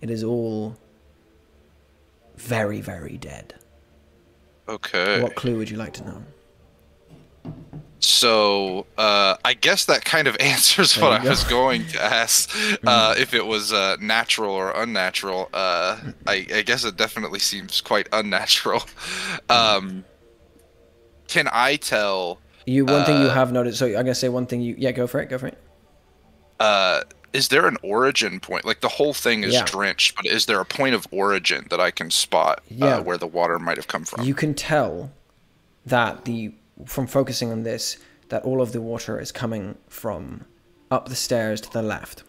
It is all very, very dead. Okay. What clue would you like to know? So, I guess that kind of answers what I was going to ask. If it was natural or unnatural. I guess it definitely seems quite unnatural. Can I tell... One thing you have noticed... So, I'm going to say one thing you... Yeah, go for it. Is there an origin point? Like, the whole thing is drenched, but is there a point of origin that I can spot where the water might have come from? You can tell that from focusing on this, that all of the water is coming from up the stairs to the left.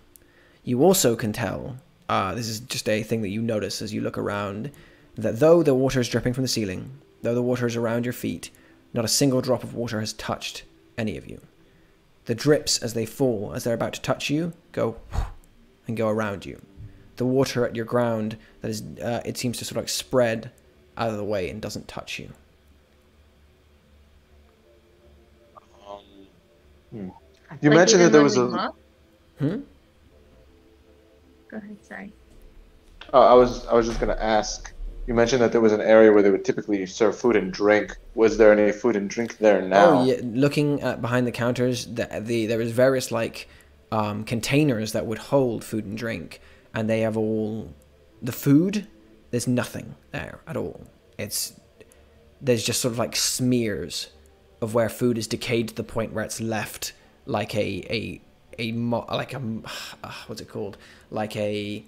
You also can tell, this is just a thing that you notice as you look around, that though the water is dripping from the ceiling, though the water is around your feet, not a single drop of water has touched any of you. The drips as they fall, as they're about to touch you, go and go around you. The water at your ground, that is, it seems to sort of like spread out of the way and doesn't touch you. You mentioned that there was a... Hmm? Go ahead, sorry. Oh, I was just gonna ask. You mentioned that there was an area where they would typically serve food and drink. Was there any food and drink there now? Oh yeah, looking at behind the counters, there was various like containers that would hold food and drink, and they have all the food. There's nothing there at all. There's just sort of like smears of where food is decayed to the point where it's left like what's it called? Like a...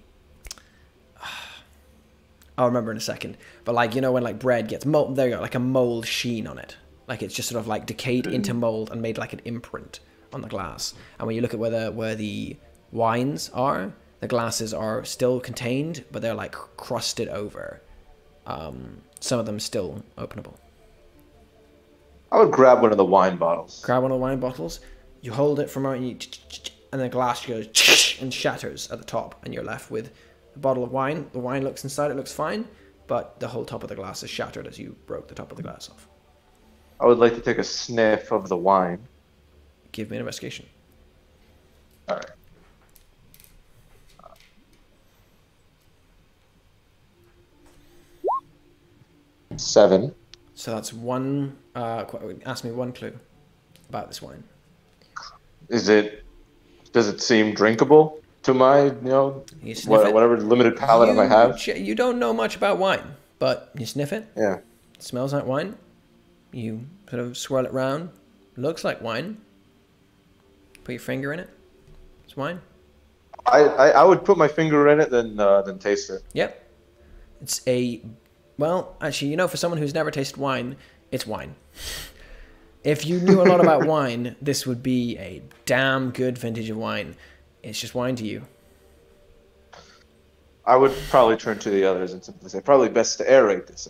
I'll remember in a second. But like, you know, when like bread gets mold, there you go, like a mold sheen on it. Like it's just sort of like decayed into mold and made like an imprint on the glass. And when you look at where the wines are, the glasses are still contained, but they're like crusted over. Some of them still openable. I would grab one of the wine bottles. Grab one of the wine bottles. You hold it for a moment, and the glass goes and shatters at the top, and you're left with a bottle of wine. The wine looks inside, it looks fine, but the whole top of the glass is shattered as you broke the top of the glass off. I would like to take a sniff of the wine. Give me an investigation. All right. 7. So that's one. Ask me one clue about this wine. Does it seem drinkable to my, You sniff it. whatever limited palate I might have? You don't know much about wine, but you sniff it. Yeah. It smells like wine. You sort of swirl it round. Looks like wine. Put your finger in it. It's wine. I would put my finger in it, then taste it. Yep. It's well, actually, for someone who's never tasted wine, it's wine. If you knew a lot about wine, this would be a damn good vintage of wine. It's just wine to you. I would probably turn to the others and simply say, probably best to aerate this.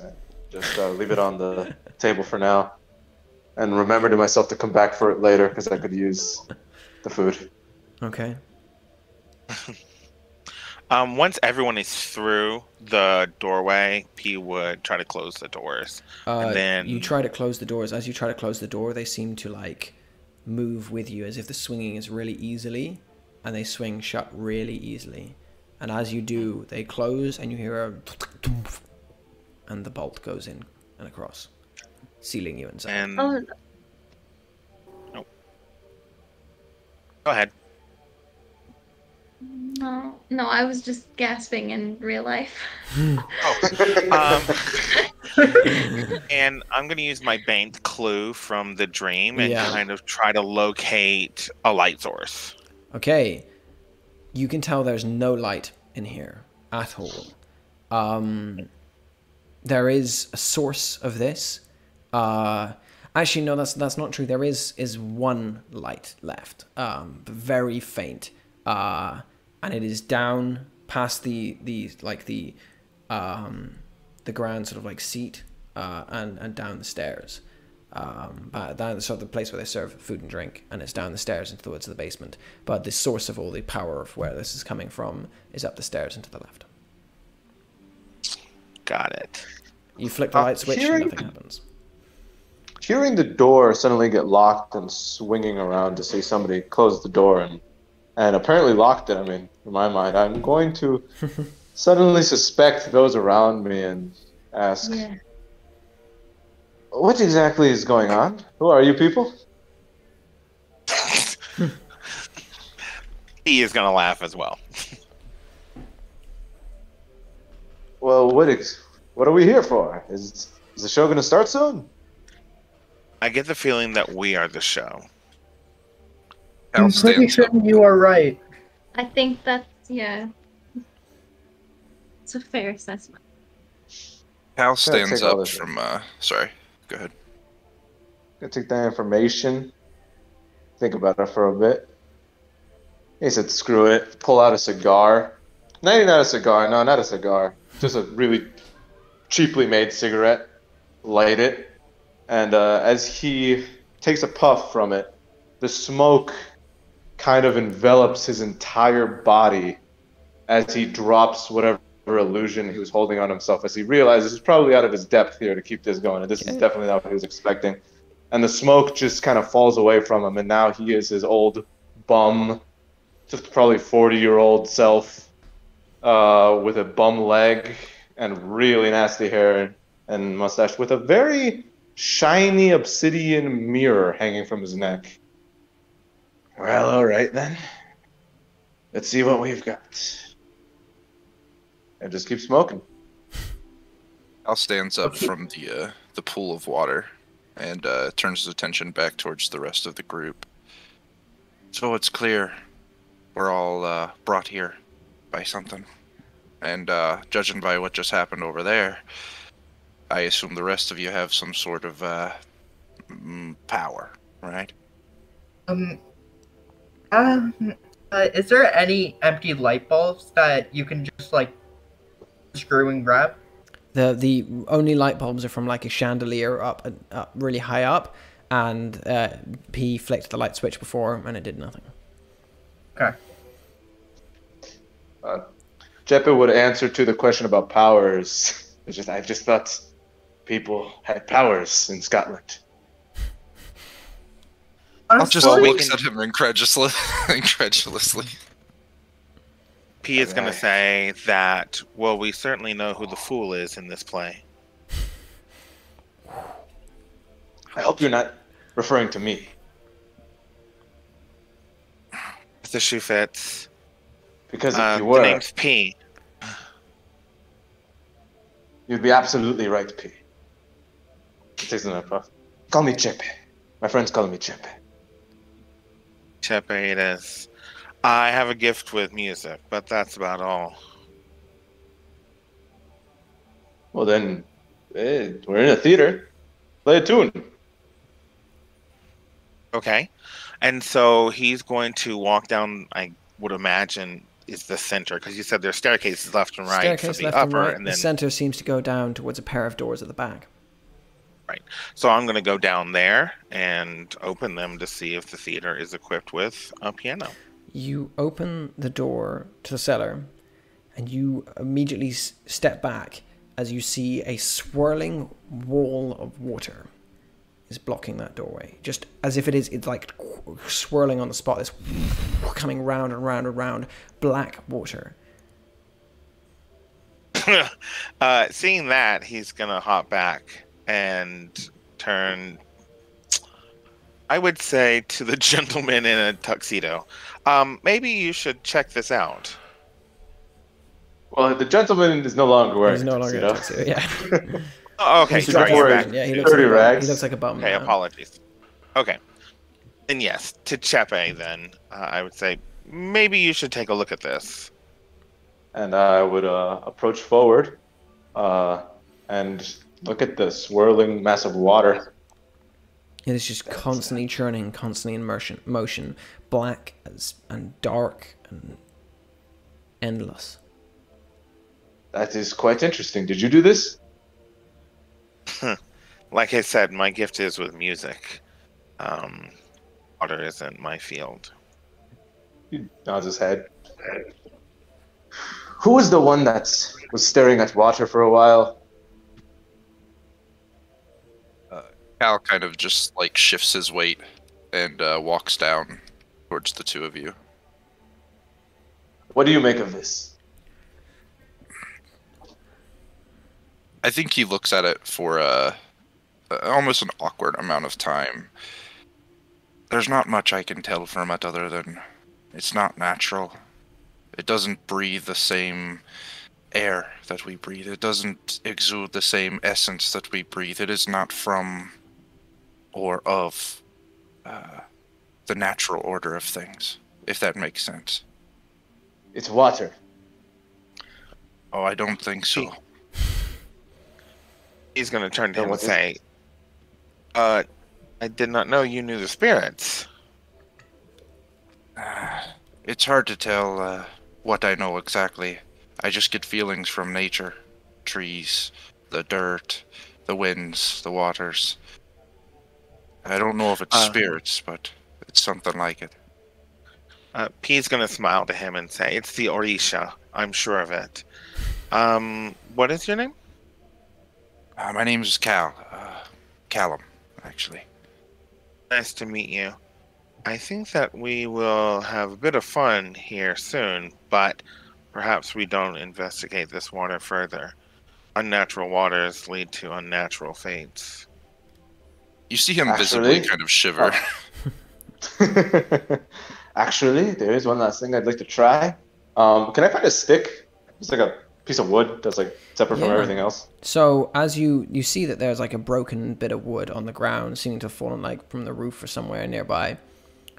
Just leave it on the table for now. And remember to myself to come back for it later, because I could use the food. Okay. Once everyone is through the doorway, P would try to close the doors. And then you try to close the doors. As you try to close the door, they seem to like move with you, as if the swinging is really easily, and they swing shut really easily. And as you do, they close, and you hear a and the bolt goes in and across, sealing you inside. And Oh, Nope. Go ahead. no, I was just gasping in real life. And I'm going to use my banked clue from the dream and Yeah. kind of try to locate a light source. Okay, you can tell there's no light in here at all. There is a source of this. Actually, no, that's not true. There is one light left, but very faint. And it is down past the ground sort of like seat, and down the stairs. Down the the place where they serve food and drink, and it's down the stairs into the woods of the basement. But the source of all the power of where this is coming from is up the stairs and to the left. Got it. You flick the light switch and nothing happens. Hearing the door suddenly get locked and swinging around to see somebody close the door and apparently locked it, in my mind, I'm going to suddenly suspect those around me and ask, Yeah. what exactly is going on? Who are you people? He is going to laugh as well. Well, what are we here for? Is the show going to start soon? I get the feeling that we are the show. Cal I'm pretty stands sure up. you are right. I think that's, yeah. It's a fair assessment. Cal stands take all up this from. Sorry, go ahead. Gonna take that information, think about it for a bit. He said, screw it, pull out a cigar. No, not a cigar, no, not a cigar. Just a really cheaply made cigarette, light it, and as he takes a puff from it, the smoke kind of envelops his entire body as he drops whatever illusion he was holding on himself, as he realizes he's probably out of his depth here to keep this going, and this is definitely not what he was expecting. And the smoke just kind of falls away from him, and now he is his old bum, just probably 40-year-old self, with a bum leg and really nasty hair and mustache, with a very shiny obsidian mirror hanging from his neck. Well, all right then. Let's see what we've got. And just keep smoking. Al stands up from the pool of water and turns his attention back towards the rest of the group. So it's clear we're all brought here by something. And judging by what just happened over there, I assume the rest of you have some sort of power, right? Is there any empty light bulbs that you can just like screw and grab? The only light bulbs are from like a chandelier up really high up, and P flicked the light switch before and it did nothing. Okay. Jeppe would answer to the question about powers. I just thought people had powers in Scotland. I'll just Honestly, looks at him incredulously. P is going to say that, well, we certainly know who the fool is in this play. I hope you're not referring to me. If the shoe fits. Because if you The were, name's P. you'd be absolutely right, P. He takes another puff. Call me Jeppe. My friends call me Jeppe. Chepe it is. I have a gift with music, but that's about all. Well then, we're in a theater. Play a tune. Okay. And so he's going to walk down, I would imagine, is the center, because you said there's staircases left and right. Staircase for the left upper, and right. and The then center seems to go down towards a pair of doors at the back. right. So I'm going to go down there and open them to see if the theater is equipped with a piano. You open the door to the cellar, and you immediately step back as you see a swirling wall of water is blocking that doorway. Just as if it's like swirling on the spot. It's coming round and round and round. Black water. Seeing that, he's going to hop back and turn, I would say, to the gentleman in a tuxedo. Maybe you should check this out. Well, the gentleman is no longer wearing He's no longer a tuxedo. Yeah. Oh, okay, He's sorry. dirty. You're back. Yeah, he looks Dirty like rags. He looks like a bum. Okay, now. apologies. Okay. And yes, to Chepe then, I would say maybe you should take a look at this. And I would approach forward and look at the swirling mass of water. It is just constantly churning, constantly in motion, black and dark and endless. That is quite interesting. Did you do this? Like I said, my gift is with music. Water isn't my field. He nods his head. Who was the one that was staring at water for a while? Cal kind of just like shifts his weight and walks down towards the two of you. What do you make of this? I think he looks at it for almost an awkward amount of time. There's not much I can tell from it other than it's not natural. It doesn't breathe the same air that we breathe. It doesn't exude the same essence that we breathe. It is not from or of the natural order of things, if that makes sense. It's water. Oh, I don't think so. He's going to turn to him and say, I did not know you knew the spirits. It's hard to tell what I know exactly. I just get feelings from nature, trees, the dirt, the winds, the waters. I don't know if it's spirits, but it's something like it. P's gonna smile to him and say, "It's the Orisha. I'm sure of it." What is your name? My name's Callum, actually. Nice to meet you. I think that we will have a bit of fun here soon, but perhaps we don't investigate this water further. Unnatural waters lead to unnatural fates. You see him visibly kind of shiver. Actually, there is one last thing I'd like to try. Can I find a stick? It's like a piece of wood that's like separate from everything else. So as you see that there's like a broken bit of wood on the ground, seeming to have fallen like from the roof or somewhere nearby.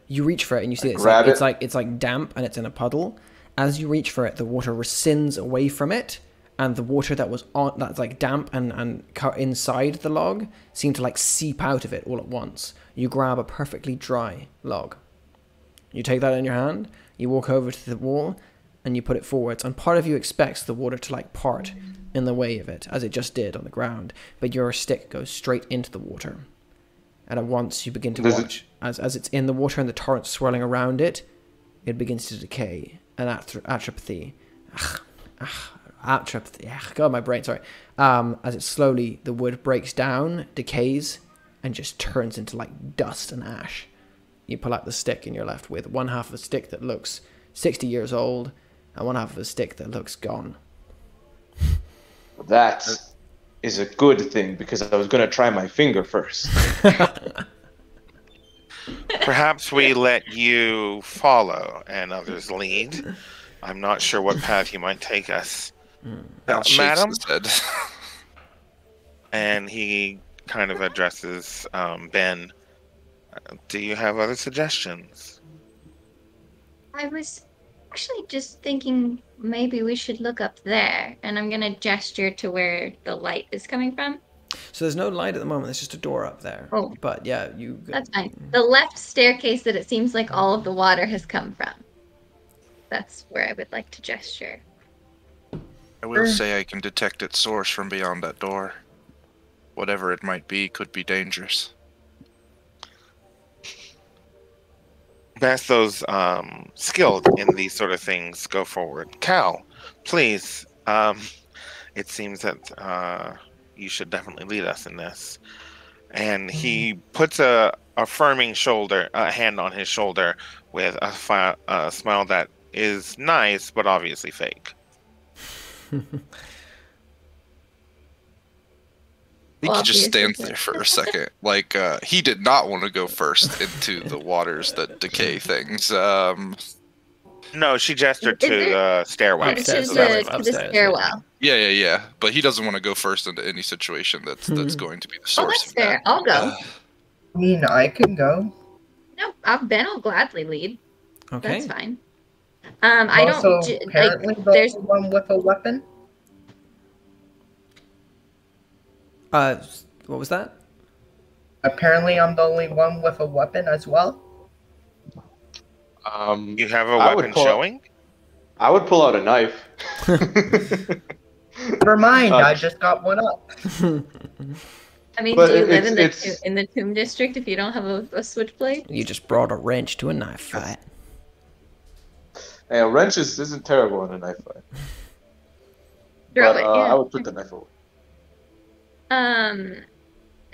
You reach for it and you see it's like damp and it's in a puddle. As you reach for it, the water rescinds away from it, and the water that's like damp and inside the log seem to like seep out of it all at once. You grab a perfectly dry log. You take that in your hand, you walk over to the wall, and you put it forwards, and part of you expects the water to like part in the way of it, as it just did on the ground, but your stick goes straight into the water. And at once you begin to watch, as it's in the water and the torrent swirling around it, it begins to decay. An atrophy. Atrophy. God, my brain, sorry. As it slowly, the wood breaks down, decays, and just turns into like dust and ash. You pull out the stick and you're left with one half of a stick that looks 60 years old, and one half of a stick that looks gone. That is a good thing, because I was going to try my finger first. Perhaps we let you follow and others lead. I'm not sure what path you might take us. Madam? And he kind of addresses Ben. Do you have other suggestions? I was actually just thinking maybe we should look up there, and I'm gonna gesture to where the light is coming from. So there's no light at the moment, there's just a door up there. Oh. But yeah, That's fine. The left staircase that it seems like all of the water has come from. That's where I would like to gesture. I will say I can detect its source from beyond that door. Whatever it might be could be dangerous. Best those skilled in these sort of things go forward. Cal, please. It seems that you should definitely lead us in this. And he puts a affirming hand on his shoulder with a smile that is nice, but obviously fake. He could just stand there for a second. Like, he did not want to go first into the waters that decay things. No, she gestured to the stairwell. To the stairwell. Yeah. But he doesn't want to go first into any situation that's going to be the source. Oh, that's fair. I'll go. I mean, I can go. No, Ben will gladly lead. Okay. That's fine. I also, don't. Apparently, there's one with a weapon. What was that? Apparently, I'm the only one with a weapon as well. You have a weapon showing? I would pull out a knife. Never mind, I just got one up. I mean, do you live in the Tomb District if you don't have a switchblade? You just brought a wrench to a knife fight. Hey, a wrench isn't terrible in a knife fight. Throw it, yeah. I would put the knife away.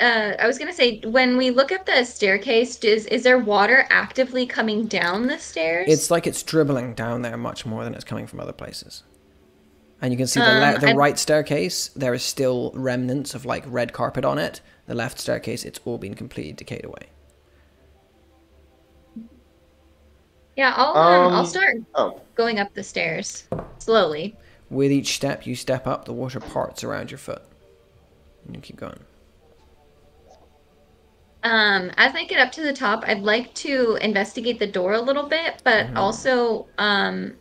I was gonna say, when we look up the staircase, is there water actively coming down the stairs? It's like it's dribbling down there much more than it's coming from other places. And you can see the right staircase, there is still remnants of like red carpet on it. The left staircase, it's all been completely decayed away. Yeah, I'll start going up the stairs slowly. With each step you step up, the water parts around your foot. And you keep going. As I get up to the top, I'd like to investigate the door a little bit, but also, I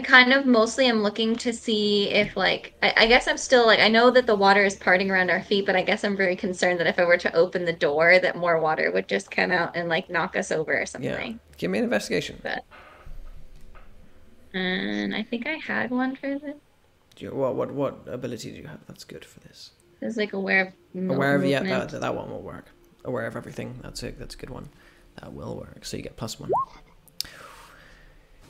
kind of mostly am looking to see if, like, I guess I'm still, like, I know that the water is parting around our feet, but I guess I'm very concerned that if I were to open the door, that more water would just come out and, like, knock us over or something. Yeah. Give me an investigation. And I think I had one for this. What ability do you have that's good for this? It's like aware of Aware of, yeah, movement. that one will work. Aware of everything. That's a good one. That will work. So you get +1.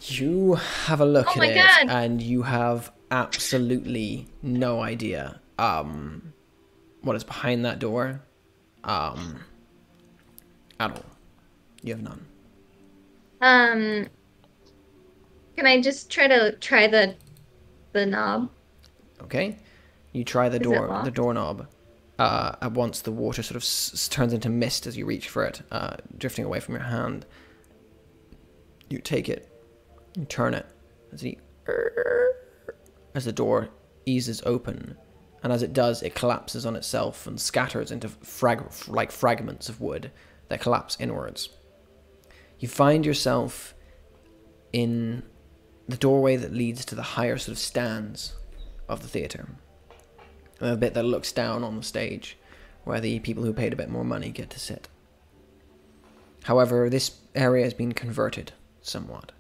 You have a look Oh at my it, God. and you have absolutely no idea what is behind that door at all. You have none. Can I just try the knob? Okay, you try the Is it door, the locked? doorknob. At once, the water sort of turns into mist as you reach for it, drifting away from your hand. You take it, you turn it, as the door eases open, and as it does, it collapses on itself and scatters into fragments of wood that collapse inwards. You find yourself in the doorway that leads to the higher sort of stands of the theatre. A bit that looks down on the stage, where the people who paid a bit more money get to sit. However, this area has been converted somewhat.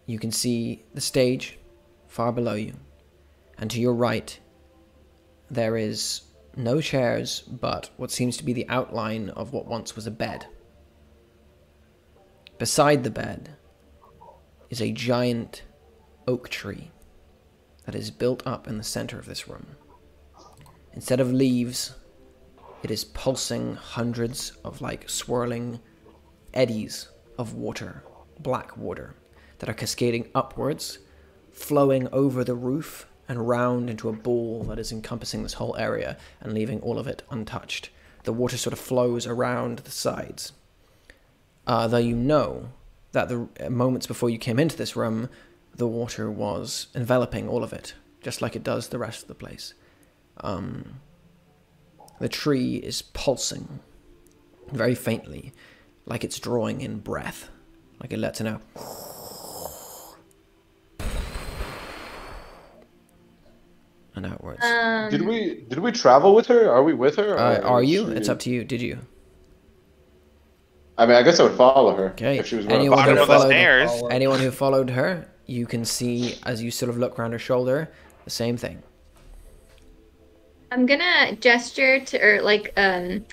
You can see the stage far below you, and to your right, there is no chairs, but what seems to be the outline of what once was a bed. Beside the bed is a giant oak tree that is built up in the center of this room. Instead of leaves, it is pulsing hundreds of swirling eddies of water, black water, that are cascading upwards, flowing over the roof and round into a ball that is encompassing this whole area and leaving all of it untouched. The water sort of flows around the sides. Though you know that the moments before you came into this room, the water was enveloping all of it, just like it does the rest of the place. The tree is pulsing very faintly, like it's drawing in breath, like it lets it out. And outwards. Did we travel with her? Are we with her? Are you? It's up to you. Did you? I mean, I guess I would follow her Okay. if she was Anyone Bottom who of the followed, stairs. anyone who followed her, you can see as you sort of look around her shoulder, the same thing. I'm gonna gesture to,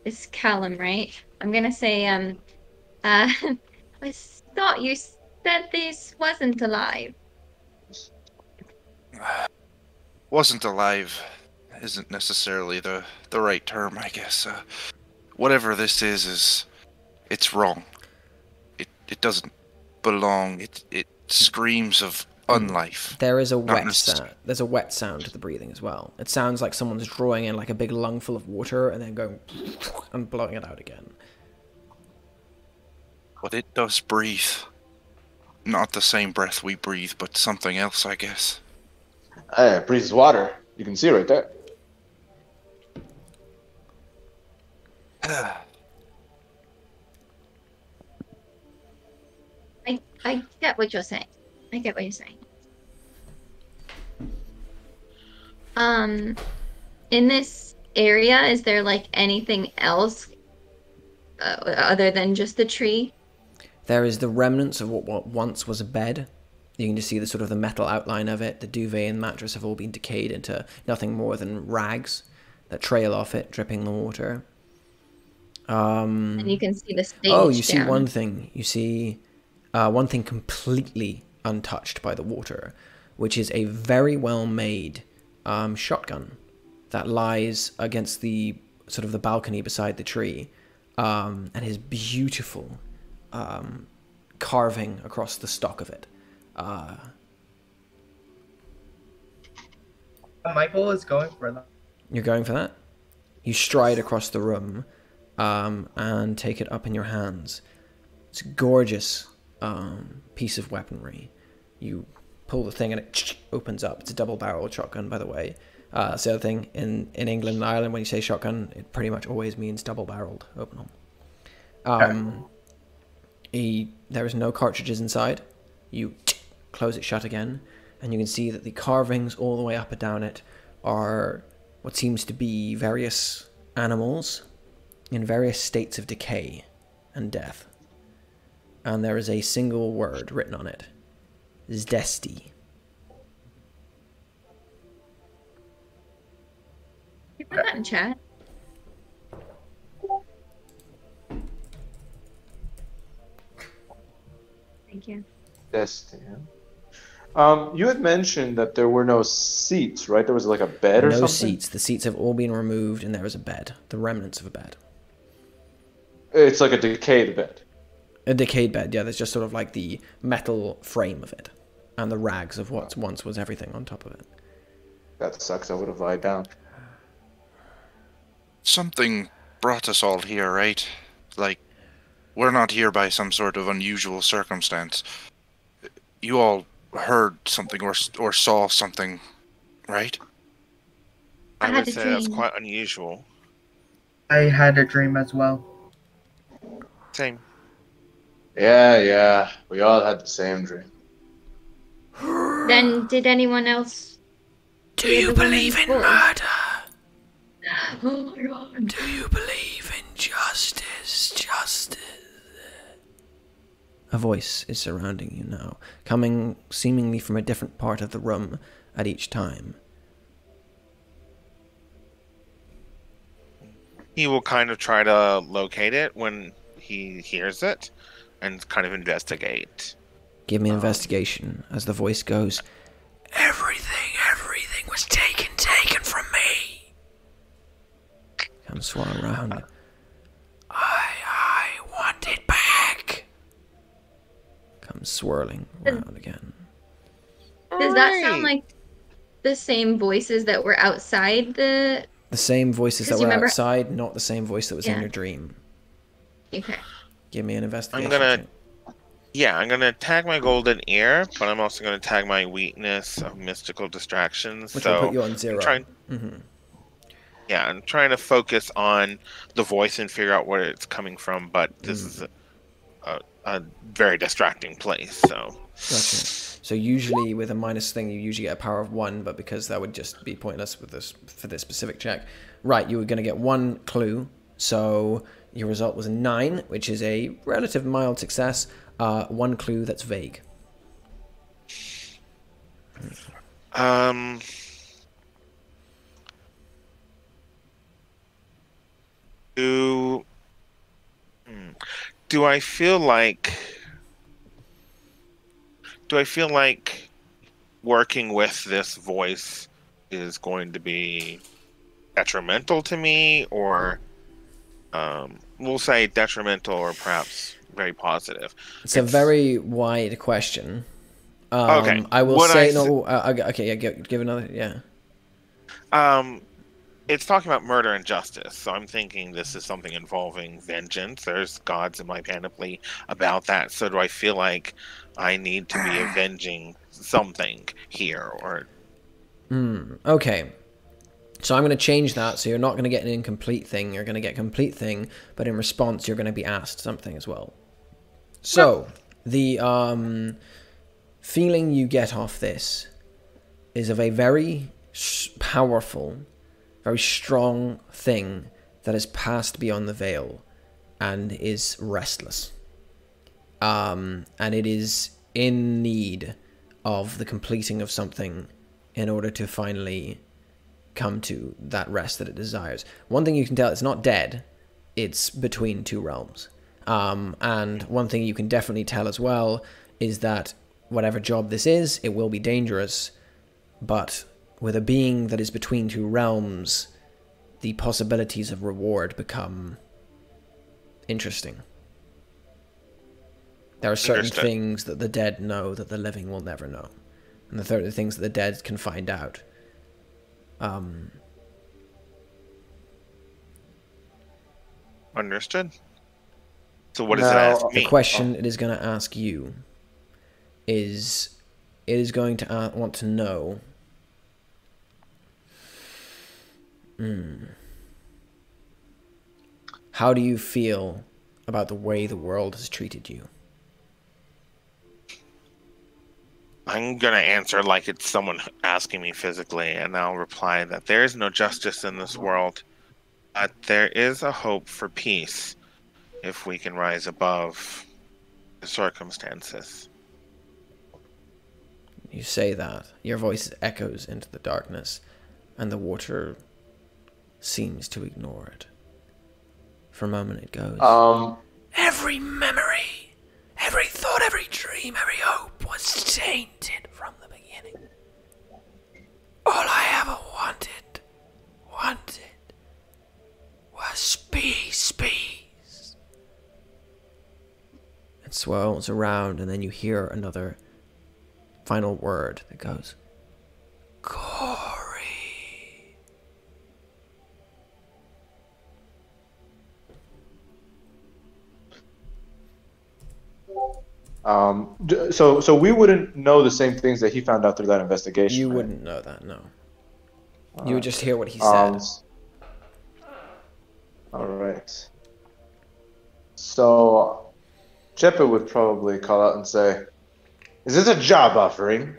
it's Callum, right? I'm gonna say, I thought you said this wasn't alive. Wasn't alive isn't necessarily the right term, I guess. Whatever this is it's wrong. It doesn't belong. It screams of unlife. There is a wet sound. There's a wet sound to the breathing as well. It sounds like someone's drawing in like a big lung full of water and then going and blowing it out again. But it does breathe. Not the same breath we breathe, but something else, I guess. It breathes water. You can see right there. I get what you're saying. I get what you're saying. In this area, is there like anything else other than just the tree? There is the remnants of what once was a bed. You can just see the sort of the metal outline of it. The duvet and mattress have all been decayed into nothing more than rags that trail off it, dripping the water. And you can see the stage. Oh, you see down. one thing. You see one thing completely untouched by the water, which is a very well-made shotgun that lies against the sort of the balcony beside the tree, and is beautiful carving across the stock of it. Michael is going for that. You're going for that? You stride across the room and take it up in your hands. It's a gorgeous piece of weaponry. You pull the thing and it opens up. It's a double-barreled shotgun, by the way. That's the other thing. In England and Ireland, when you say shotgun, it pretty much always means double-barreled. Open them. There is no cartridges inside. You close it shut again, and you can see that the carvings all the way up and down it are what seems to be various animals in various states of decay and death. And there is a single word written on it. Zdesti. Not in chat. Thank you. Destin. You had mentioned that there were no seats, right? There was like a bed or No something? seats. The seats have all been removed, and there is a bed. The remnants of a bed. It's like a decayed bed. A decayed bed, yeah. There's just sort of like the metal frame of it. And the rags of what once was everything on top of it. That sucks. I would have lied down. Something brought us all here, right? Like, we're not here by some sort of unusual circumstance. You all heard something or saw something, right? I I had would a say that's dream. quite unusual. I had a dream as well. Same. Yeah. We all had the same dream. Then, did anyone else? Do hear you the believe woman's in voice? murder? Oh my god. Do you believe in justice? A voice is surrounding you now, coming seemingly from a different part of the room at each time. He will kind of try to locate it when he hears it and kind of investigate. Give me an investigation as the voice goes, Everything was taken from me. Come swirl around. I want it back. Come swirling around again. Does that sound like the same voices that were outside the... The same voices that Because you were remember- outside, not the same voice that was in Yeah. your dream. Okay. Give me an investigation. I'm gonna tag my golden ear, but I'm also gonna tag my weakness of mystical distractions. Which so will put you on 0. I'm trying to focus on the voice and figure out where it's coming from, but this is a very distracting place, so... Gotcha. So usually with a minus thing, you usually get a power of 1, but because that would just be pointless with this for this specific check. Right, you were going to get 1 clue, so your result was a 9, which is a relative mild success. 1 clue that's vague. Do I feel like working with this voice is going to be detrimental to me, or we'll say detrimental or perhaps very positive? It's a very wide question. Okay. I will What say I no. Okay, yeah, give another. Yeah. It's talking about murder and justice, so I'm thinking this is something involving vengeance. There's gods in my panoply about that. So do I feel like I need to be avenging something here, or... Okay. So I'm going to change that. So you're not going to get an incomplete thing. You're going to get a complete thing, but in response, you're going to be asked something as well. So the feeling you get off this is of a very powerful, very strong thing that has passed beyond the veil and is restless. And it is in need of the completing of something in order to finally come to that rest that it desires. One thing you can tell, it's not dead, it's between 2 realms. And one thing you can definitely tell as well is that whatever job this is, it will be dangerous, but with a being that is between 2 realms, the possibilities of reward become interesting. There are certain things that the dead know that the living will never know. And the things that the dead can find out. Understood. So what does it ask me? The question it is going to ask you is, it is going to want to know... How do you feel about the way the world has treated you? I'm going to answer like it's someone asking me physically, and I'll reply that there is no justice in this world, but there is a hope for peace if we can rise above the circumstances. You say that. Your voice echoes into the darkness, and the water seems to ignore it. For a moment it goes, Every memory, every thought, every dream, every hope was tainted from the beginning. All I ever wanted was peace. it swirls around, and then you hear another final word that goes, Corey. So we wouldn't know the same things that he found out through that investigation. you right? wouldn't know that, no. You would just hear what he said. All right. So, Jeppe would probably call out and say, "Is this a job offering?"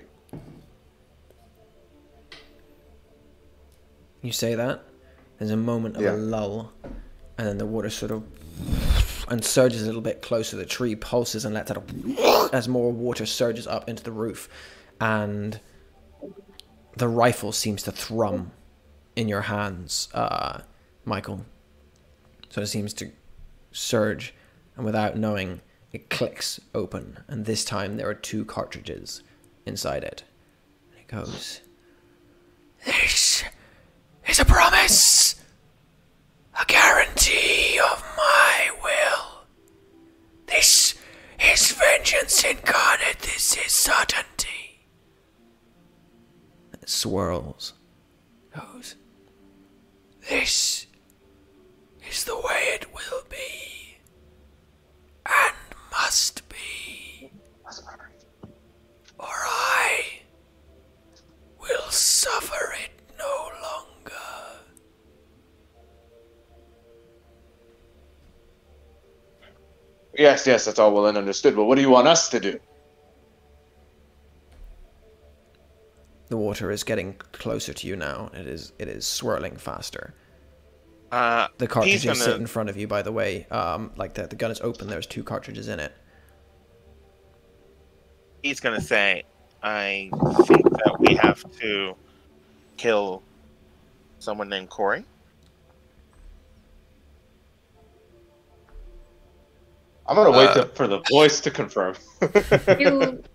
You say that, there's a moment of Yeah. a lull, and then the water sort of and surges a little bit closer. The tree pulses and lets out as more water surges up into the roof, and the rifle seems to thrum in your hands, Michael. So it seems to surge, and without knowing, it clicks open, and this time there are 2 cartridges inside it. And it goes, This is a promise. A guarantee of my will. This is vengeance incarnate. This is certainty. it swirls, goes, This is the way it will be. And must be. Or I will suffer it no longer. Yes, that's all well and understood. But what do you want us to do? the water is getting closer to you now. It is swirling faster. Uh, The cartridges gonna- sit in front of you, by the way. Like the gun is open. There's 2 cartridges in it. He's gonna say, I think that we have to kill someone named Corey. I'm gonna wait for the voice to confirm.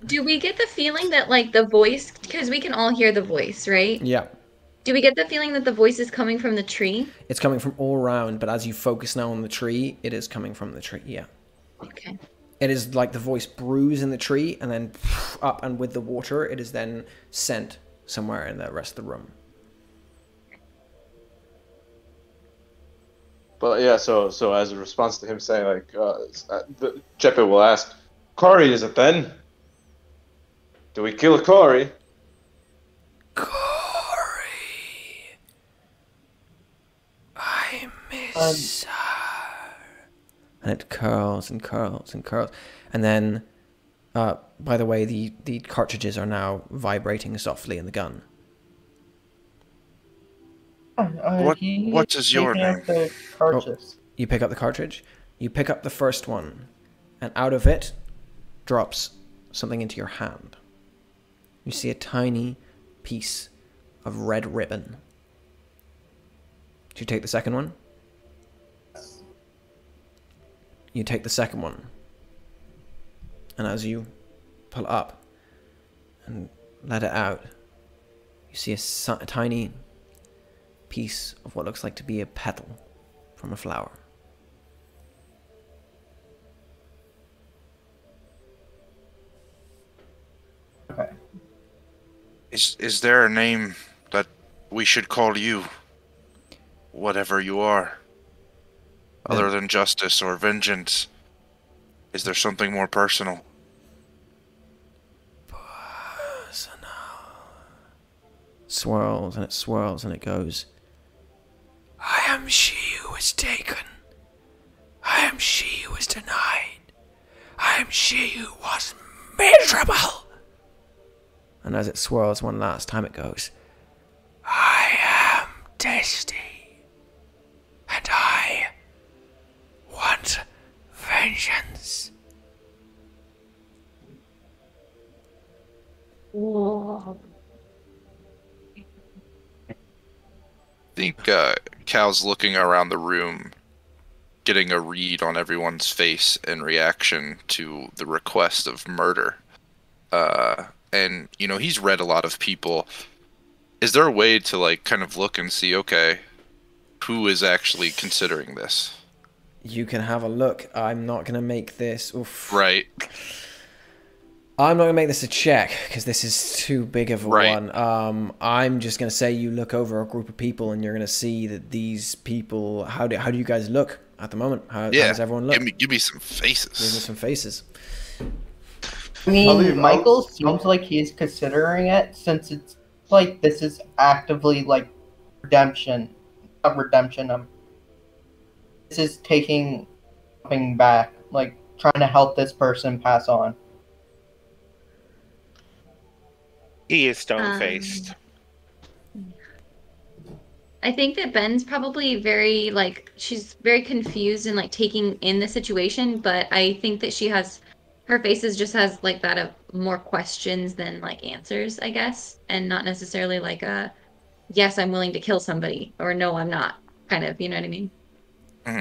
Do we get the feeling that like the voice, because we can all hear the voice, right? Yeah. Do we get the feeling that the voice is coming from the tree? It's coming from all around, but as you focus now on the tree, it is coming from the tree. Yeah. Okay. It is like the voice brews in the tree, and then up, and with the water, it is then sent somewhere in the rest of the room. But yeah, so as a response to him saying like, Jeppe will ask, "Corey, is it then? Do we kill Corey?" Corey. I miss her. And it curls and curls and curls. And then, by the way, the cartridges are now vibrating softly in the gun. What is your name? The cartridge. You pick up the cartridge, you pick up the first one, and out of it drops something into your hand. You see a tiny piece of red ribbon. Do you take the second one? You take the second one, and as you pull it up and let it out, you see a tiny piece of what looks like to be a petal from a flower. Okay. Is there a name that we should call you? Whatever you are. Other than justice or vengeance. Is there something more personal? Swirls and it swirls and it goes. I am she who was taken. I am she who was denied. I am she who was miserable. And as it swirls one last time, it goes. I am Destiny. And I want vengeance. I think Cal's looking around the room, getting a read on everyone's face in reaction to the request of murder. And, you know, he's read a lot of people. Is there a way to, like, kind of look and see, okay, who is actually considering this? You can have a look. I'm not going to make this... Oof. Right. I'm not going to make this a check, because this is too big of a Right. one. I'm just going to say you look over a group of people, and you're going to see that these people... How do you guys look at the moment? How does everyone look? Give me some faces. Give me some faces. I mean, Michael seems like he's considering it, since it's like this is actively like redemption. This is taking something back, like trying to help this person pass on. He is stone-faced. I think that Ben's probably very, like, she's very confused and, like, taking in the situation, but I think that her faces just has, like, that of more questions than, like, answers, I guess, and not necessarily, like, a, yes, I'm willing to kill somebody, or no, I'm not, kind of, you know what I mean? All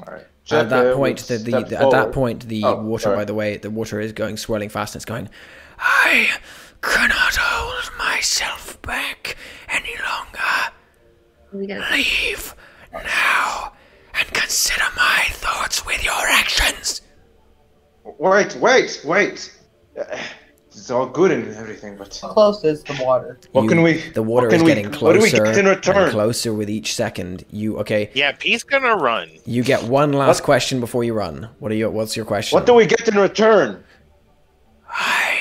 right. At that point, the Oh, water, sorry. by the way, the water is going swirling fast, and it's going... I cannot hold myself back any longer. We gotta... Leave now and consider my thoughts with your actions. Wait. It's all good and everything, but How close is the water? what can we? The water what is can we- getting What do we closer get in and return? closer with each second. Yeah, Pete's gonna run. You get one last question before you run. What's your question? What do we get in return? I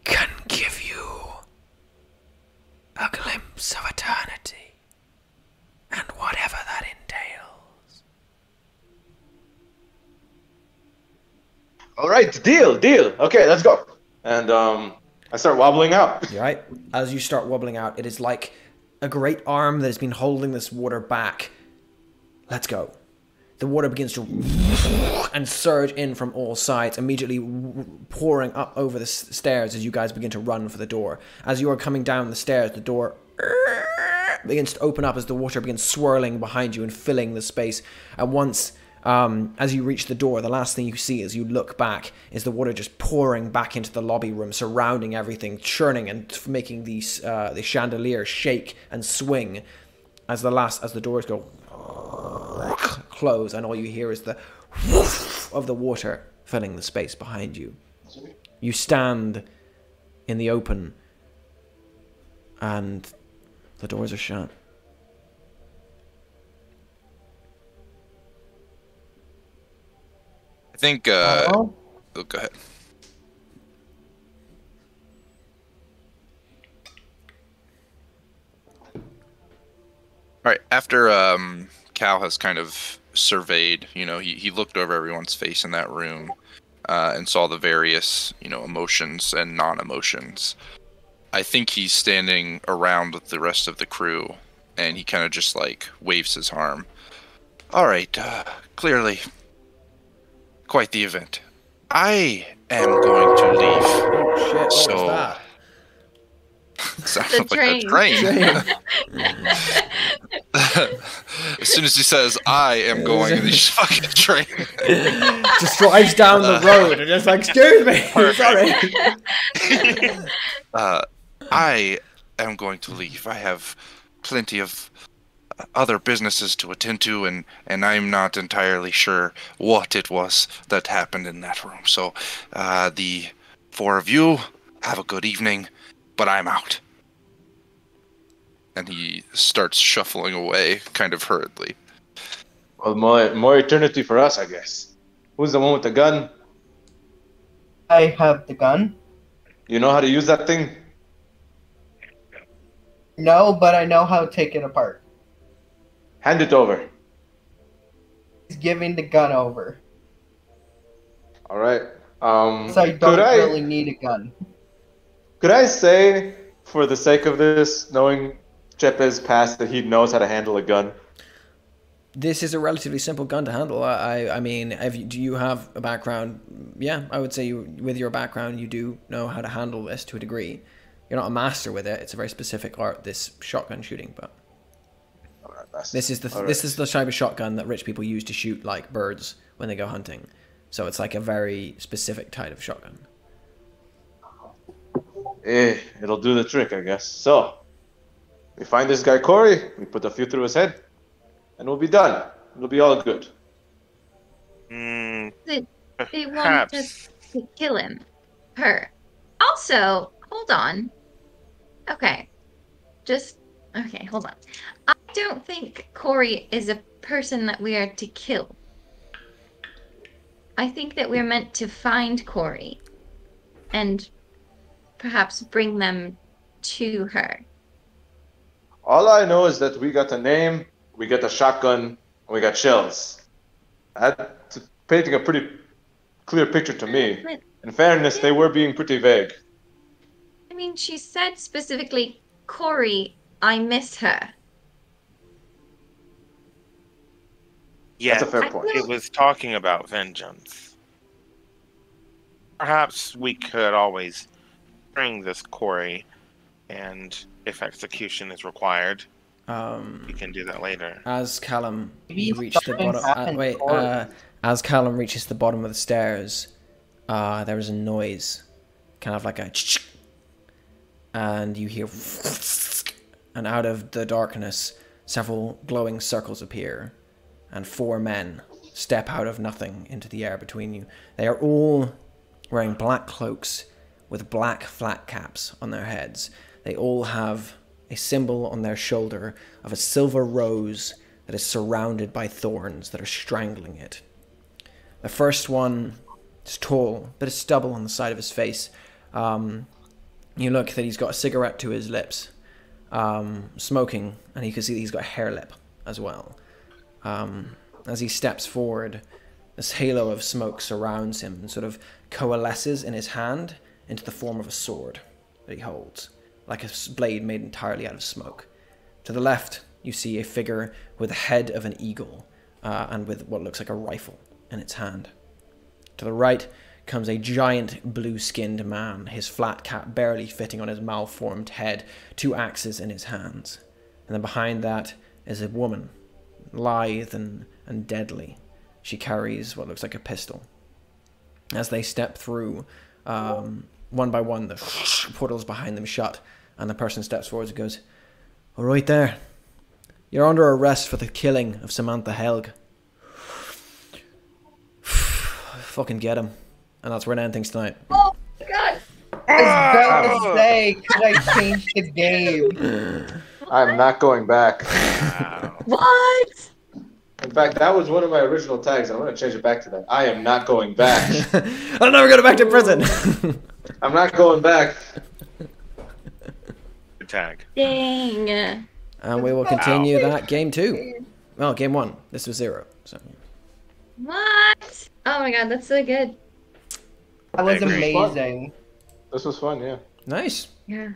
can give you a glimpse of eternity and whatever that entails. All right, deal. Okay, let's go. And I start wobbling out. You right? As you start wobbling out, it is like a great arm that has been holding this water back. Let's go. The water begins to and surge in from all sides, immediately pouring up over the stairs as you guys begin to run for the door. As you are coming down the stairs, the door begins to open up as the water begins swirling behind you and filling the space. And once, as you reach the door, the last thing you see as you look back is the water just pouring back into the lobby room, surrounding everything, churning and making the chandelier shake and swing as the doors go close, and all you hear is the whoosh of the water filling the space behind you. You stand in the open, and the doors are shut. I think, Oh, oh, go ahead. All right, after Cal has kind of surveyed, you know, he looked over everyone's face in that room and saw the various, you know, emotions and non-emotions. I think he's standing around with the rest of the crew, and he kind of just, like, waves his arm. All right, clearly, quite the event. I am going to leave. Oh shit, what So- was that? Sounded The like a train. As soon as he says, I am going in this fucking train. Just drives down the road and just like, excuse me, sorry. I am going to leave. I have plenty of other businesses to attend to, and I'm not entirely sure what it was that happened in that room. So, the four of you, have a good evening, but I'm out. And he starts shuffling away, kind of hurriedly. Well, more eternity for us, I guess. Who's the one with the gun? I have the gun. You know how to use that thing? No, but I know how to take it apart. Hand it over. He's giving the gun over. All right. So I don't really need a gun. Could I say, for the sake of this, knowing Chepe's past, that he knows how to handle a gun? This is a relatively simple gun to handle. I mean, do you have a background? Yeah, I would say with your background, you do know how to handle this to a degree. You're not a master with it. It's a very specific art, this shotgun shooting, but... fast. This is the All this right. is the type of shotgun that rich people use to shoot like birds when they go hunting. So it's like a very specific type of shotgun. It'll do the trick, I guess. So, we find this guy Corey, we put a few through his head, and we'll be done. It'll be all good. They want Perhaps. us to kill him. Her. Also, hold on. Okay. Okay, hold on. I don't think Corey is a person that we are to kill. I think that we're meant to find Corey and perhaps bring them to her. All I know is that we got a name, we got a shotgun, and we got shells. That's painting a pretty clear picture to me. But, In fairness, they were being pretty vague. I mean, she said specifically, Corey, I miss her. Yeah, That's a fair point. it was talking about vengeance. Perhaps we could always bring this Corey, and if execution is required, we can do that later. As Callum Maybe reached the something bottom, happened as Callum reaches the bottom of the stairs, there is a noise, kind of like a, and you hear, and out of the darkness, several glowing circles appear, and 4 men step out of nothing into the air between you. They are all wearing black cloaks with black flat caps on their heads. They all have a symbol on their shoulder of a silver rose that is surrounded by thorns that are strangling it. The first one is tall, bit of stubble on the side of his face. You look that he's got a cigarette to his lips, smoking, and you can see that he's got a hair lip as well. As he steps forward, this halo of smoke surrounds him and sort of coalesces in his hand into the form of a sword that he holds, like a blade made entirely out of smoke. To the left, you see a figure with the head of an eagle and with what looks like a rifle in its hand. To the right comes a giant blue-skinned man, his flat cap barely fitting on his malformed head, 2 axes in his hands. And then behind that is a woman, lithe and deadly. She carries what looks like a pistol. As they step through, one by one, the portals behind them shut, and the person steps forward and goes, "All right there. You're under arrest for the killing of Samantha Helg." Fucking get him. And that's where we're ending things tonight. Oh, God. I was about to say, could I change the game? I'm not going back. What? In fact, that was one of my original tags. I'm going to change it back to that. I am not going back. I'll never go back to prison. I'm not going back. Good tag. Dang. And we will continue that game 2. Well, game 1. This was 0. So. What? Oh my God, that's so good. That was I agree. amazing. This was fun, yeah. Nice. Yeah.